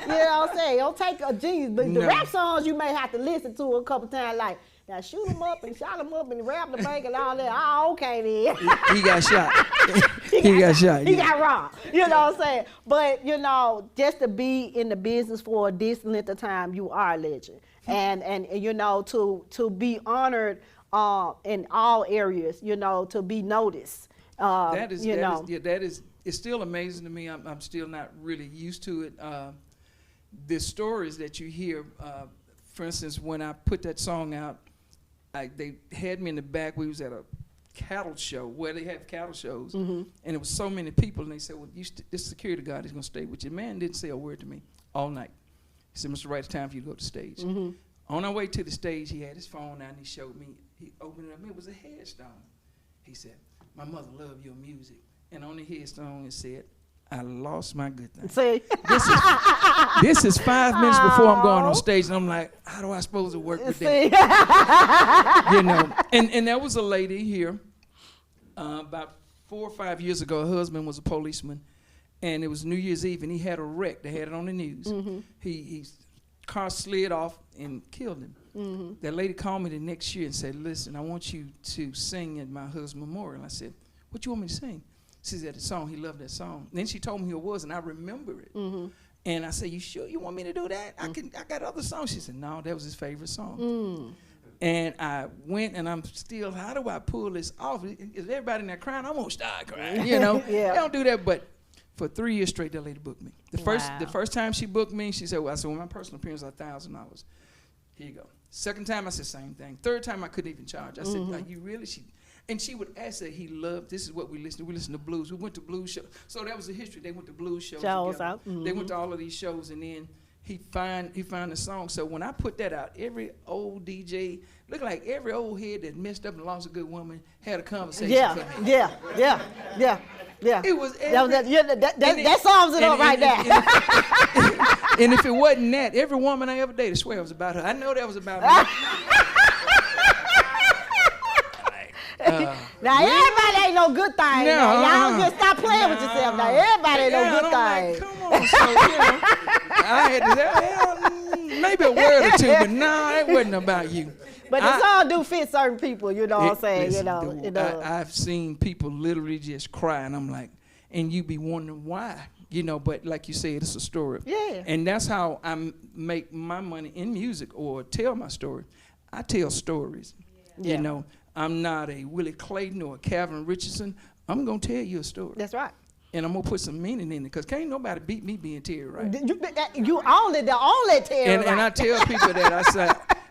know what I'm saying? Don't take a genius. But the rap songs, you may have to listen to a couple times like, now shoot him up and shot him up and rap the bank and all that. Oh, okay then. He got shot. He got shot. He got robbed. You know what I'm saying? But, just to be in the business for this length of time, you are a legend. And to be honored in all areas, to be noticed. It's still amazing to me. I'm still not really used to it. The stories that you hear, for instance, when I put that song out, they had me in the back. We was at a cattle show where they have cattle shows, and it was so many people, and they said, well, this security guard is going to stay with you. Man didn't say a word to me all night. He said, Mr. Wright, it's time for you to go to the stage. On our way to the stage, he had his phone out, and he showed me. He opened it up, and it was a headstone. He said, my mother loved your music. And on the headstone, it said, I lost my good thing. See? This is 5 minutes before I'm going on stage, and I'm like, how do I supposed to work with that? And there was a lady here about 4 or 5 years ago. Her husband was a policeman, and it was New Year's Eve, and he had a wreck. They had it on the news. His car slid off and killed him. That lady called me the next year and said, listen, I want you to sing at my husband's memorial. I said, what you want me to sing? She said the song, he loved that song. And then she told me who it was, and I remember it. And I said, you sure you want me to do that? I got other songs. She said, no, that was his favorite song. And I went, and I'm still, how do I pull this off? Is everybody in there crying? I'm going to start crying, you know? Yeah. They don't do that, but for 3 years straight, that lady booked me. The first time she booked me, she said, well, my personal appearance is $1,000. Here you go. Second time, I said, same thing. Third time, I couldn't even charge. I said, like, you really? And she would ask that he loved, this is what we listen to. We listen to blues. We went to blues shows. So that was the history. They went to blues shows together. They went to all of these shows, and then he found the song. So when I put that out, every old DJ, looked like every old head that messed up and lost a good woman had a conversation. Yeah. It was that sums it up right there. And if it wasn't that, every woman I ever dated swear it was about her. I know that was about me. Now everybody ain't no good thing. No, y'all just stop playing with yourself. Now everybody ain't no good thing. Like, come on, so I had to say, maybe a word or two, but no, it wasn't about you. But the song do fit certain people, you know what I'm saying? Listen, you know. I've seen people literally just cry, and I'm like, and you be wondering why, you know. But like you said, it's a story. Yeah. And that's how I make my money in music or tell my story. I tell stories. Yeah. You know, I'm not a Willie Clayton or a Calvin Richardson. I'm gonna tell you a story. That's right. And I'm gonna put some meaning in it, because can't nobody beat me being Terry right. You only Terry right. And I tell people that, I say,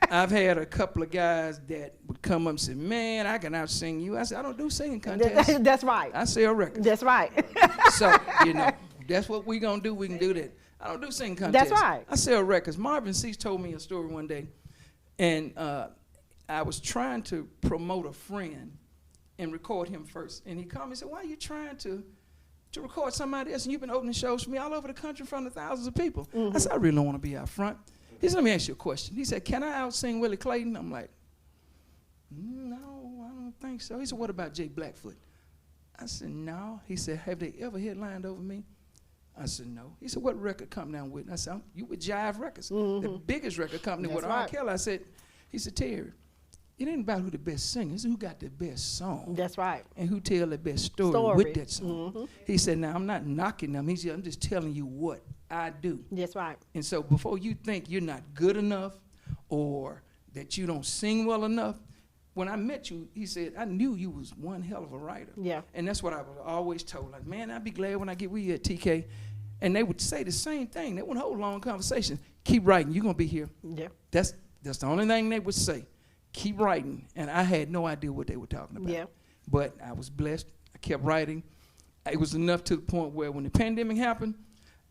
I've had a couple of guys that would come up and say, man, I can out-sing you. I said, I don't do singing contests. That's right. I sell records. That's right. So, you know, that's what we gonna do. We can do that. I don't do singing contests. That's right. I sell records. Marvin Cease told me a story one day, and I was trying to promote a friend and record him first. And he called me and said, why are you trying to record somebody else, and you've been opening shows for me all over the country in front of thousands of people? I said, I really don't want to be out front. He said, let me ask you a question. He said, can I out-sing Willie Clayton? I'm like, no, I don't think so. He said, what about Jay Blackfoot? I said, no. He said, have they ever headlined over me? I said, no. He said, what record company I'm with? I said, you with Jive Records, the biggest record company. That's with R. Kelly. I said, he said, Terry, it ain't about who the best singer, it's who got the best song. That's right. And who tell the best story with that song. He said, now, I'm not knocking them. I'm just telling you what I do. That's right. And so before you think you're not good enough or that you don't sing well enough, when I met you, he said, I knew you was one hell of a writer. Yeah. And that's what I was always told. Like, man, I'd be glad when I get with you at TK. And they would say the same thing. They wouldn't hold a long conversation. Keep writing. You're going to be here. Yeah. That's the only thing they would say. Keep writing. And I had no idea what they were talking about. Yeah. But I was blessed. I kept writing. It was enough to the point where when the pandemic happened,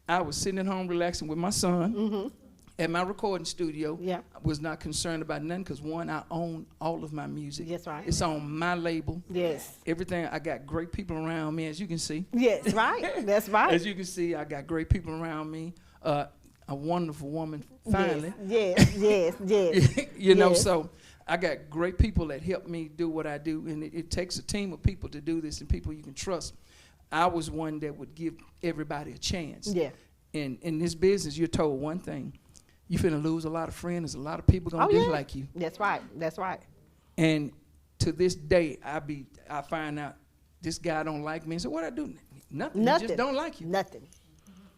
I was sitting at home relaxing with my son at my recording studio. Yeah. I was not concerned about nothing because, one, I own all of my music. That's right. It's on my label. Yes. Everything. I got great people around me, as you can see. Yes, right. That's right. As you can see, I got great people around me. A wonderful woman, finally. Yes. You know, so I got great people that help me do what I do, and it takes a team of people to do this and people you can trust. I was one that would give everybody a chance. Yeah. And in this business, you're told one thing. You're finna lose a lot of friends. There's a lot of people gonna dislike you. That's right. That's right. And to this day, I find out this guy don't like me. So what I do? Nothing. He just don't like you. Nothing.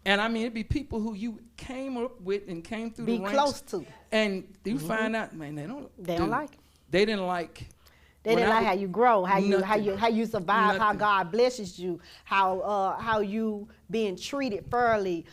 And I mean, it'd be people who you came up with and came through Be the ranks. close to. And you find out, man, they don't like it. They didn't like. They didn't like how you grow, how you survive, how Nothing. God blesses you, how you being treated fairly,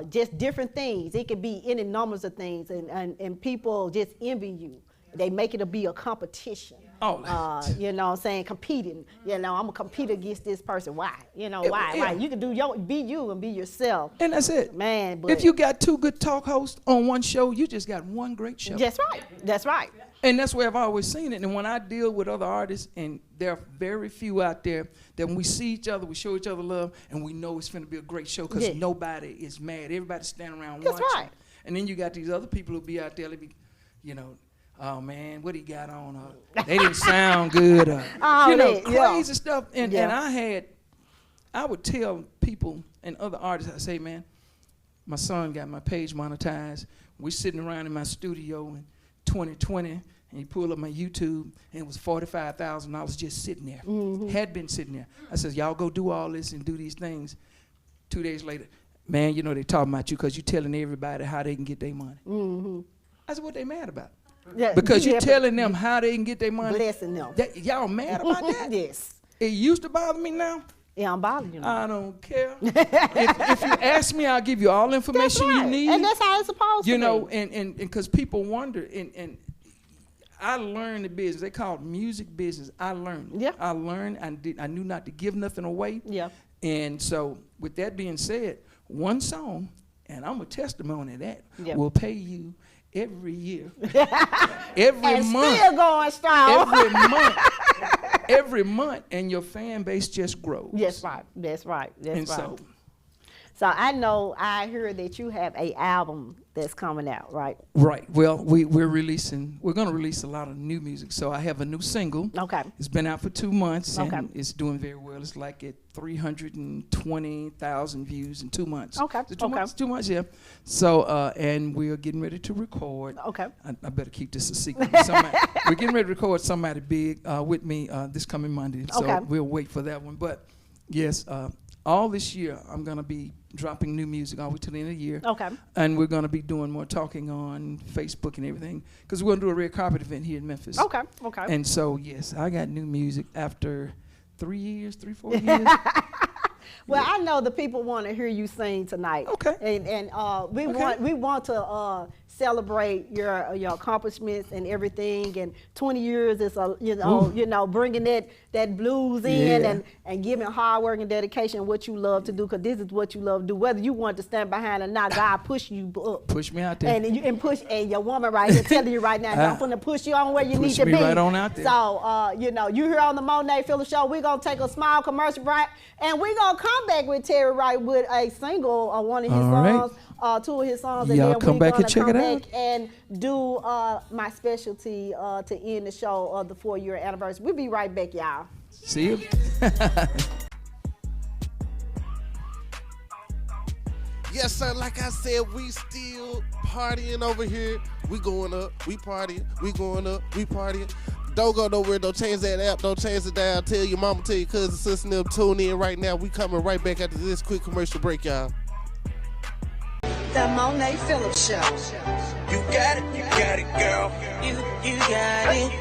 just different things. It could be any numbers of things, and people just envy you. They make it to be a competition. Oh. You know what I'm saying? Competing. You know, I'm going to compete against this person. Why? You know, why? Yeah. You can be you and be yourself. And that's it. Man, but if you got two good talk hosts on one show, you just got one great show. That's right. That's right. And that's where I've always seen it. And when I deal with other artists, and there are very few out there, that when we see each other, we show each other love, and we know it's going to be a great show because nobody is mad. Everybody's standing around watching. That's right. And then you got these other people who be out there, they be, you know, oh man, what he got on? They didn't sound good. Crazy stuff. And I would tell people and other artists, I say, man, my son got my page monetized. We're sitting around in my studio in 2020, and he pulled up my YouTube, and it was $45,000 just sitting there. Had been sitting there. I said, y'all go do all this and do these things. 2 days later, man, you know they talking about you because you're telling everybody how they can get their money. I said, what they mad about? Yeah, Because yeah, you're telling them how they can get their money. blessing them. Y'all mad about that? Yes. It used to bother me now. Yeah, I'm bothering you. I don't care. if you ask me, I'll give you all information you need. And that's how it's supposed to You be. know, and because people wonder, and I learned the business. They call it music business. I learned. Yeah. I learned. I knew not to give nothing away. Yeah. And so, with that being said, one song, and I'm a testimony of that, Yeah. will pay you every year, every and month, still going strong. every month, and your fan base just grows. That's right. That's right. That's And right. So I heard that you have a album that's coming out, right? Right. Well, we're going to release a lot of new music. So I have a new single. Okay. It's been out for 2 months, Okay. and it's doing very well. It's like at 320,000 views in 2 months. Okay. Is it 2 Okay. months? 2 months, yeah. So, and we're getting ready to record. Okay. I better keep this a secret. We're getting ready to record somebody big with me this coming Monday. So Okay. we'll wait for that one. But yes, all this year I'm going to be dropping new music all the way to the end of the year. Okay. And we're going to be doing more talking on Facebook and everything because we're going to do a red carpet event here in Memphis. Okay. Okay. And so, yes, I got new music after 4 years. Well, I know the people want to hear you sing tonight. Okay. And we want to celebrate your accomplishments and everything. And 20 years is bringing that blues in Yeah. and giving hard work and dedication what you love to do, because this is what you love to do. Whether you want to stand behind or not, God push you up. Push me out there. And your woman right here telling you right now, I'm going to push you on where you need Push to me be. right on out there. So, you here on the Monee Phillips Show. We're going to take a small commercial break, and we're going to come back with Terry Wright with a single of one of his All right. songs, 2 of his songs, and Y'all then come we're back going and to check come it back out. and do my specialty to end the show of the 4-year anniversary. We'll be right back, y'all. See you. Yes, sir. Like I said, we still partying over here. We going up. We partying. We going up. We partying. Don't go nowhere. Don't change that app. Don't change it down. Tell your mama, tell your cousin, sister, them tune in right now. We coming right back after this quick commercial break, y'all. The Monee Phillips Show. You got it, girl. You got it. You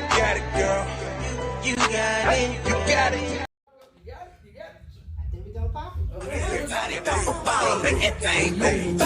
got it, girl. You got it. You got it. Then we go pop. Everybody pop a bottle, make that thing move.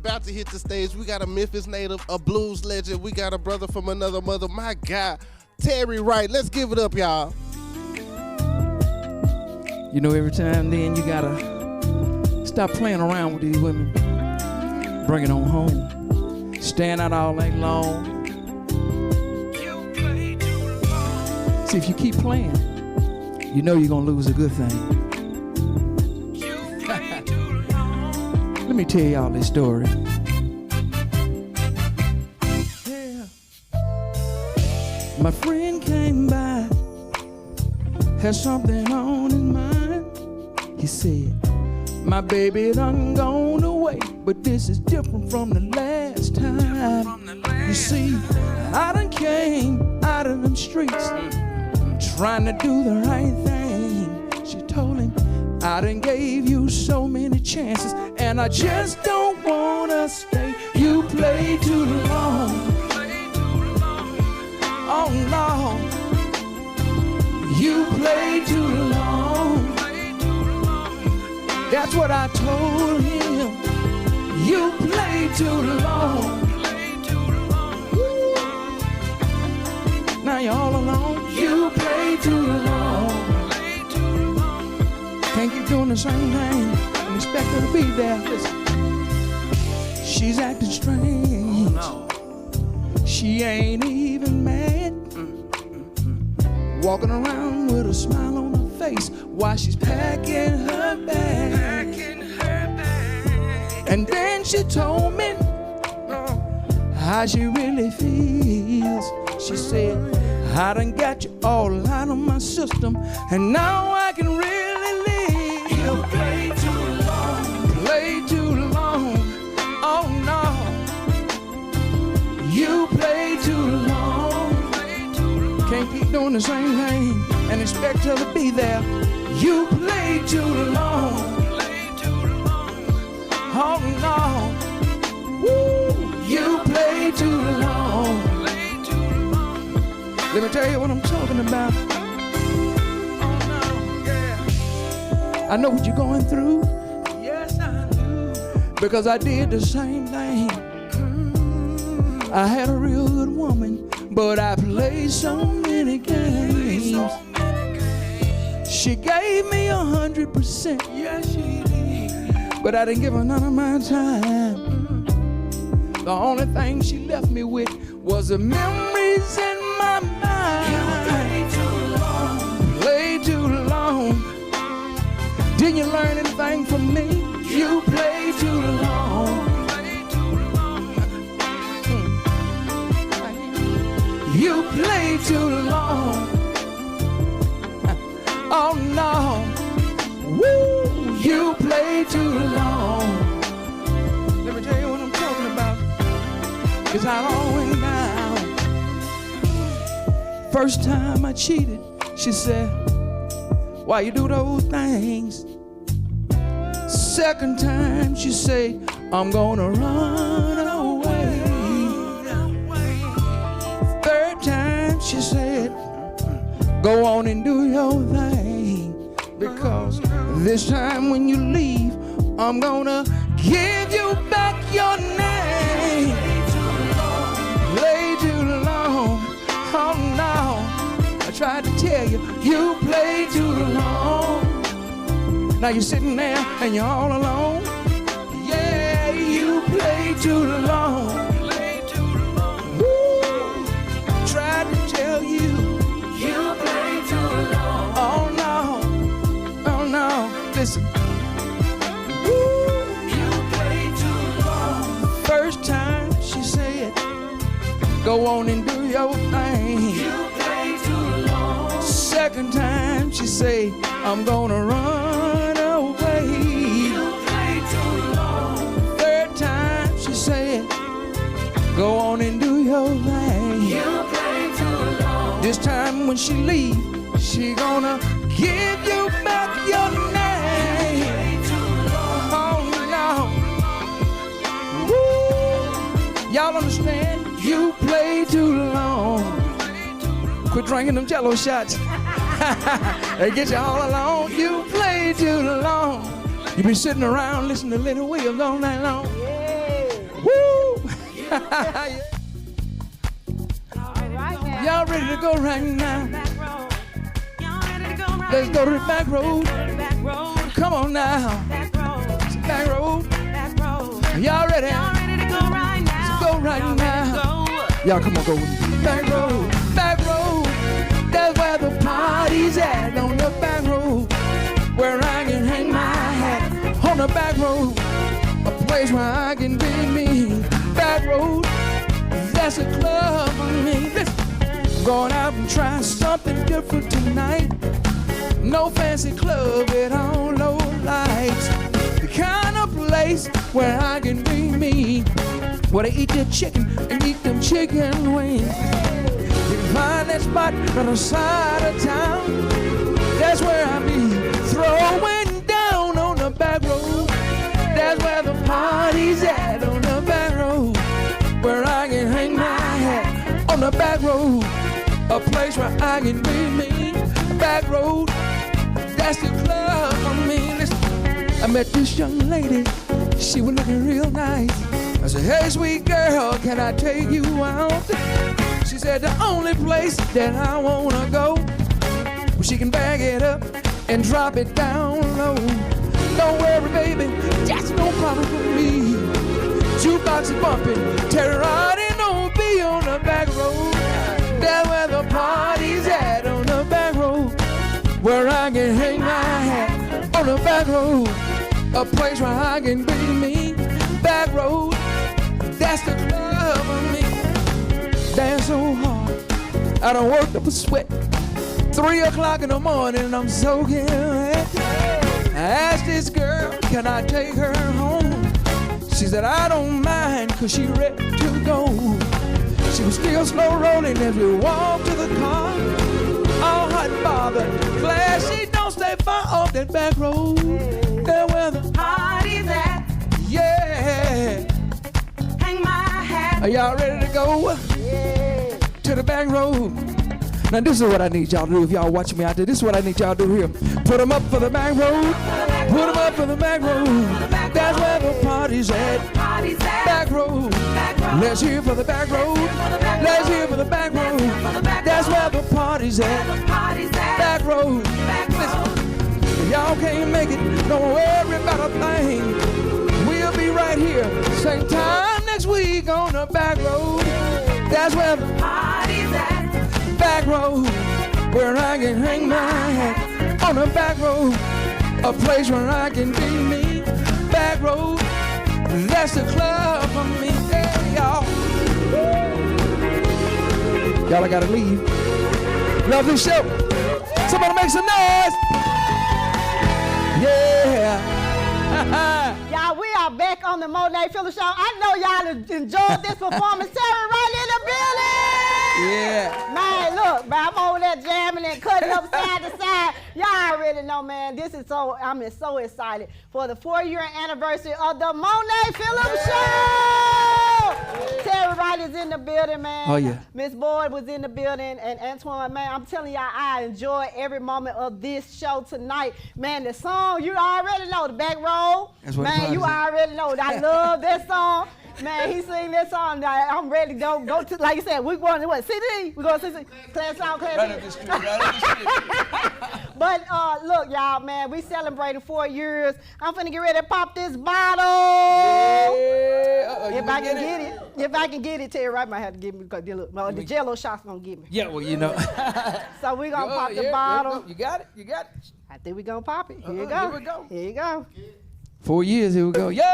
about to hit the stage. We got a Memphis native, a blues legend. We got a brother from another mother. My God, Terry Wright. Let's give it up, y'all. You know, every time then you gotta stop playing around with these women. Bring it on home. Stand out all night long. See, if you keep playing, you know you're gonna lose a good thing. Let me tell y'all this story. Yeah. My friend came by, had something on his mind. He said, my baby done gone away, but this is different from the last time. You see, I done came out of them streets, trying to do the right thing. She told him, I done gave you so many chances, and I just don't wanna stay. You play too long. Oh no. You play too long. That's what I told him. You play too long. Now you're all alone. You play too long. Can't keep doing the same thing and expect her to be there. Listen. She's acting strange. Oh, no. She ain't even mad. Walking around with a smile on her face while she's packing her bag. And then she told me how she really feels. She said, I done got you all out of my system, and now I can really live. You play too long. Play too long. Oh no. You play too long. Can't keep doing the same thing and expect her to be there. You play too long. Oh no. Woo. You play too long. Let me tell you what I'm talking about. Oh no, yeah. I know what you're going through. Yes, I do. Because I did the same thing. I had a real good woman, but I played so many games. She gave me 100%. Yes, she did. But I didn't give her none of my time. The only thing she left me with was the memories in my mind. You play too long. Play too long. Didn't you learn anything from me? You play too long. You play too long. Oh no. Woo. You play too long. Let me tell you what I'm talking about. It's how it all went down. First time I cheated, she said, why you do those things? Second time she said, I'm gonna run away. Third time she said, go on and do your thing, because this time when you leave, I'm gonna give you back your name. Play too long. Oh no, I tried to tell you, you play too long. Now you're sitting there and you're all alone. Yeah, you play too long. Woo. Tried to tell you, you play too long. Oh no, oh no, listen. Woo. You play too long. First time she said, go on and do your thing. You play too long. Second time she say, I'm gonna run away. You play too long. Third time she said, go on and do your thing. You play too long. This time when she leave, she gonna give you back your name. You play too long. Oh no. Woo. Y'all understand? You play too long. Quit drinking them Jello shots. They get you all alone. You play too long. You be sitting around listening to Little Williams all night long. Yeah. Woo! All right now. Y'all ready to go right now? Let's go to the back road. Come on now. It's the back road. Y'all ready? Let's go right now. Y'all come on, go with me. Back road. Back road. That's where the party's at. On the back road. Where I can hang my hat. On the back road. A place where I can be me. Back road. That's a club for me. Listen. Going out and trying something different tonight. No fancy club with all low lights. The kind of place where I can be me. Where they eat their chicken and eat them chicken wings. You can find that spot on the side of town. That's where I be throwing down on the back road. That's where the party's at, on the back road. Where I can hang my hat, on the back road. A place where I can be me. Back road, that's the club for me. Listen, I met this young lady, she was looking real nice. I said, hey sweet girl, can I take you out? She said, the only place that I wanna go, where she can bag it up and drop it down low. Don't worry baby, that's no problem for me. Jukebox is bumping, Terrorati don't be on the back road. That's where the party's at, on the back road. Where I can hang my hat, on the back road. A place where I can be me. Back road, that's the club for me. Dance so hard, I done worked up a sweat. 3 o'clock in the morning and I'm soaking wet. I asked this girl, can I take her home? She said, I don't mind, cause she ready to go. She was still slow rolling as we walked to the car. All hot and bothered, glad she don't stay far off that back road. There where the Party's at, yeah. hang my hat. Are y'all ready to go? Yeah. To the back road. Now this is what I need y'all to do. If y'all watching me out there, this is what I need y'all to do here. Put them up for the back road. Put them up for the back road. That's where the party's at. Back road. Let's hear for the back road. Let's hear for the back road. That's where the party's at. Back road. Listen, if y'all can't make it, don't worry about a thing. We'll be right here, same time next week on the back road. That's where the Party's at, back road, where I can hang my hat. On the back road, a place where I can be me. Back road, that's the club for me. Hey, y'all. Y'all, I gotta leave. Love this show. Somebody make some noise. Yeah. Y'all, we are back on the Monee Phillips Show. I know y'all enjoyed this performance. Terry right in the building. Yeah. Man, look, man, I'm over there jamming and cutting up side to side. Y'all already know, man. This is I'm so excited for the 4-year anniversary of the Monee Phillips Show. Terry Wright is in the building, man. Oh, yeah. Miss Boyd was in the building, and Antoine, man, I'm telling y'all, I enjoy every moment of this show tonight. Man, the song, you already know, the back row. That's what man, you already know. I love that song. Man, he sing that song. I'm ready to go to, like you said, we going to what, CD? We going to CD? Class out, class Right up the street, right up the street. But look, y'all, man, we celebrating 4 years. I'm finna get ready to pop this bottle. Yeah. If I can get it. If I can get it, Terry Wright might have to give me because the Jello shot's gonna get me. Yeah, well, you know. So we gonna pop the bottle. You got it. You got it. I think we gonna pop it. Here you go. Here we go. Here you go. 4 years. Here we go. Yeah.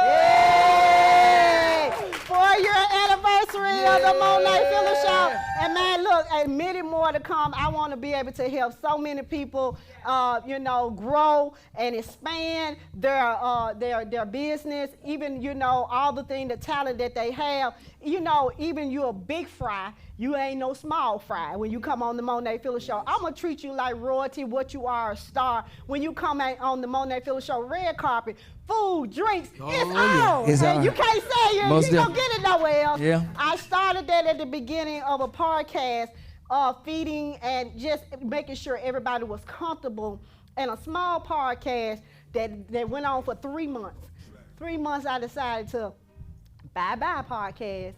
Yay! 4-year anniversary of the Monee Phillips Show. And man, look, and many more to come. I want to be able to help so many people, grow and expand their business. Even all the thing, the talent that they have. Even you're a big fry, you ain't no small fry when you come on the Monee Phillips Show. I'm gonna treat you like royalty, what you are, a star. When you come out on the Monee Phillips Show, red carpet, food, drinks, it's on. It's and on. you can't say you don't get it nowhere else. Yeah. I started that at the beginning of a podcast, feeding and just making sure everybody was comfortable. And a small podcast that went on for 3 months. 3 months I decided to Bye-bye podcast.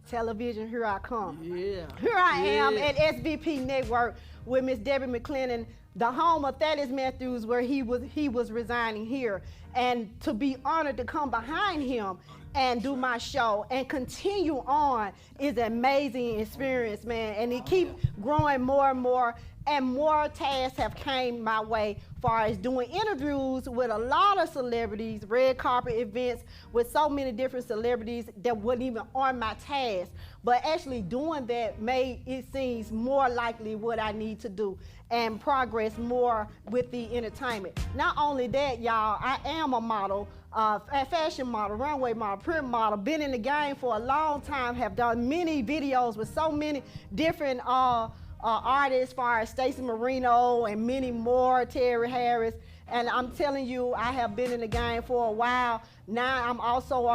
Television, here I come. Yeah. Here I am at SVP Network with Miss Debbie McClendon, the home of Thaddeus Matthews, where he was resigning here. And to be honored to come behind him and do my show and continue on is an amazing experience, man. And it keeps growing more and more. And more tasks have came my way far as doing interviews with a lot of celebrities, red carpet events with so many different celebrities that wasn't even on my task. But actually doing that made it seems more likely what I need to do and progress more with the entertainment. Not only that, y'all, I am a model, a fashion model, runway model, print model, been in the game for a long time, have done many videos with so many different artists, as far as Stacey Marino and many more, Terry Harris. And I'm telling you, I have been in the game for a while. Now I'm also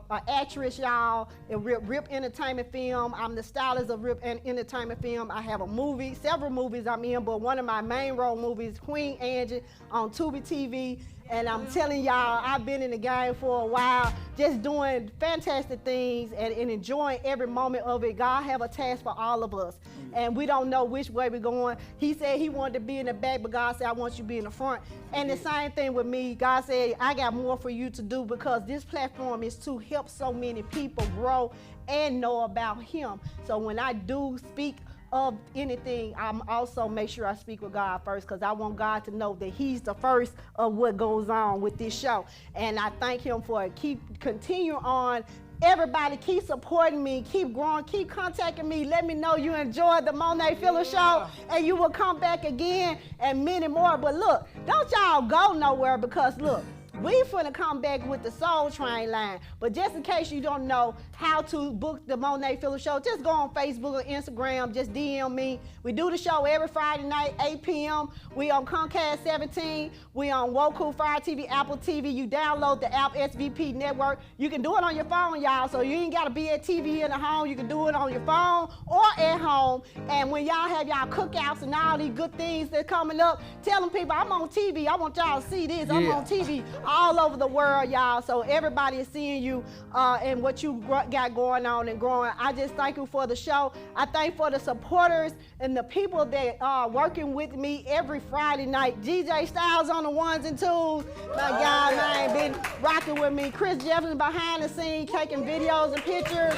an actress, y'all, in Rip Entertainment Film. I'm the stylist of Rip Entertainment Film. I have a movie, several movies I'm in, but one of my main role movies, Queen Angie, on Tubi TV. And I'm telling y'all, I've been in the game for a while, just doing fantastic things and enjoying every moment of it. God have a task for all of us, and we don't know which way we're going. He said he wanted to be in the back, but God said, I want you to be in the front. And the same thing with me. God said, I got more for you to do, because this platform is to help so many people grow and know about him. So when I do speak of anything, I'm also make sure I speak with God first, because I want God to know that he's the first of what goes on with this show. And I thank him for it. Continue on. Everybody keep supporting me, keep growing, keep contacting me. Let me know you enjoyed the Monee Phillips show, and you will come back again and many more. But look, don't y'all go nowhere, because look, we finna come back with the Soul Train line. But just in case you don't know how to book the Monee Phillips show, just go on Facebook or Instagram, just DM me. We do the show every Friday night, 8 p.m. We on Comcast 17. We on Roku, Fire TV, Apple TV. You download the app, SVP Network. You can do it on your phone, y'all, so you ain't gotta be at TV in the home. You can do it on your phone or at home. And when y'all have y'all cookouts and all these good things that's coming up, tell them people, I'm on TV. I want y'all to see this. I'm on TV all over the world, y'all. So everybody is seeing you and what you got going on and growing. I just thank you for the show. I thank for the supporters and the people that are working with me every Friday night. DJ Styles on the ones and twos. My God, man, been rocking with me. Chris Jefferson behind the scenes, taking videos and pictures.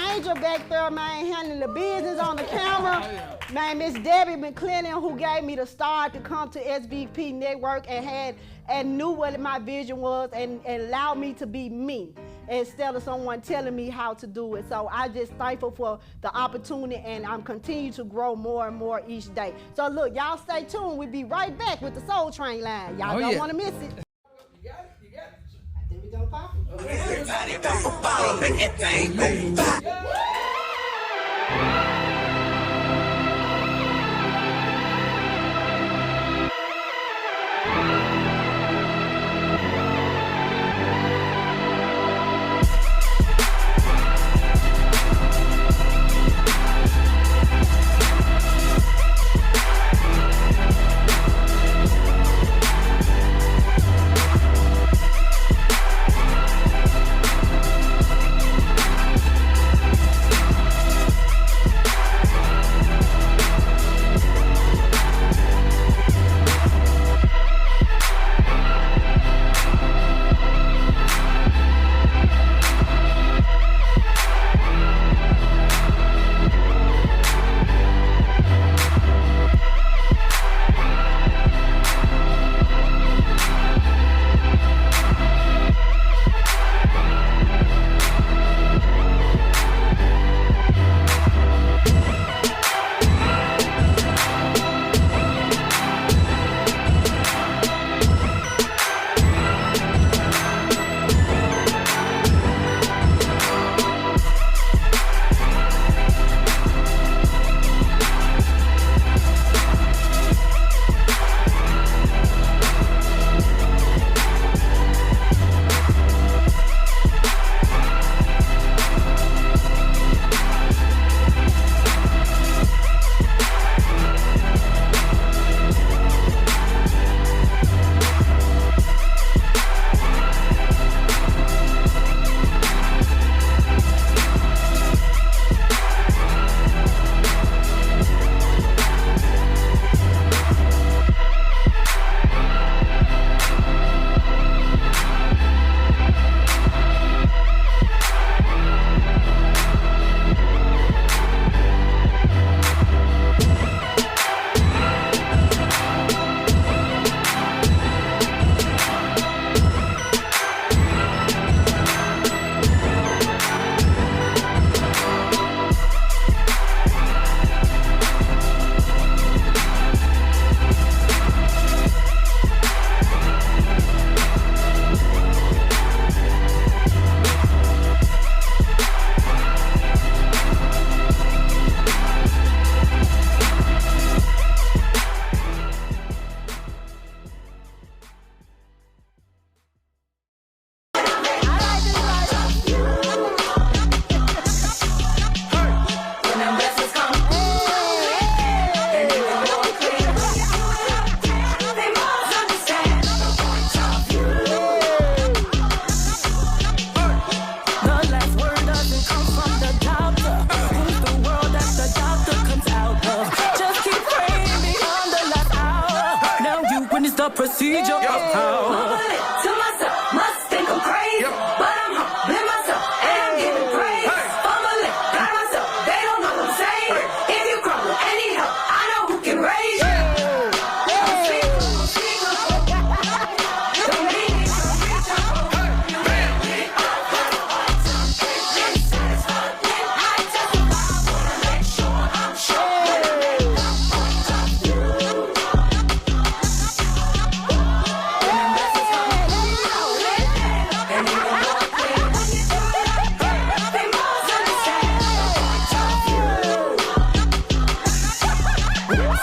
Angel back there, man, handling the business on the camera. Man, Miss Debbie McClendon, who gave me the start to come to SVP Network and knew what my vision was and allowed me to be me instead of someone telling me how to do it. So I just thankful for the opportunity, and I'm continue to grow more and more each day. So look, y'all stay tuned. We'll be right back with the Soul Train line. Y'all don't want to miss it. You got it. I think we gonna pop it. Everybody pop a bottle, make that thing move. witness the procedure. Mumble it to myself, must think I'm crazy, but I'm humbling myself and I'm giving praise. Fumble it, got myself, they don't know what I'm saying. If you crumble and need help, I know who can raise you. I'm speaking, don't need it, reach out. I testify, wanna make sure I'm sure.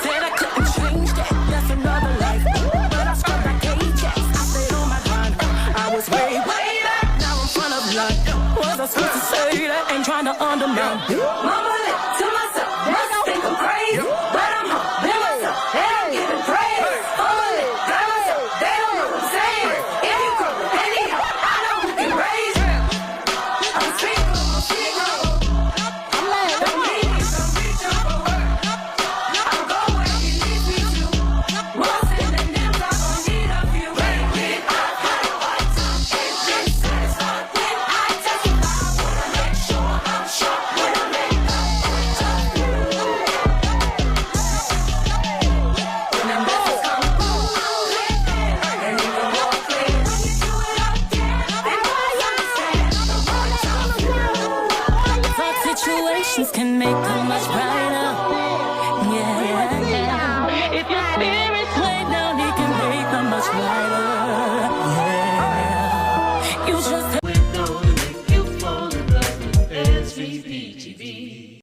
Said I couldn't change that, that's another life. But I scrubbed like Ajax, I stayed on my grind. I was way back, now I'm front of line. Was I supposed to say that? Ain't trying to undermine. Mumble it to myself, must think I'm crazy, but I'm humbling myself and I'm giving praise. Fumble it, got myself, they don't know what I'm saying. If you crumble and need help, I know who can raise you. I'm speaking, don't need it, reach out. I'll go where he needs me to. Most in the names, I don't need a few. I've had a hard time and been satisfied when I testify. Wanna make sure I'm sure when I make a point of view. When the message come through, and even more clear, when you do it again, they must understand the point of view. Thought situations can make them much brighter. Yeah. If your spirit's laid down, it can make them much lighter. Yeah. You just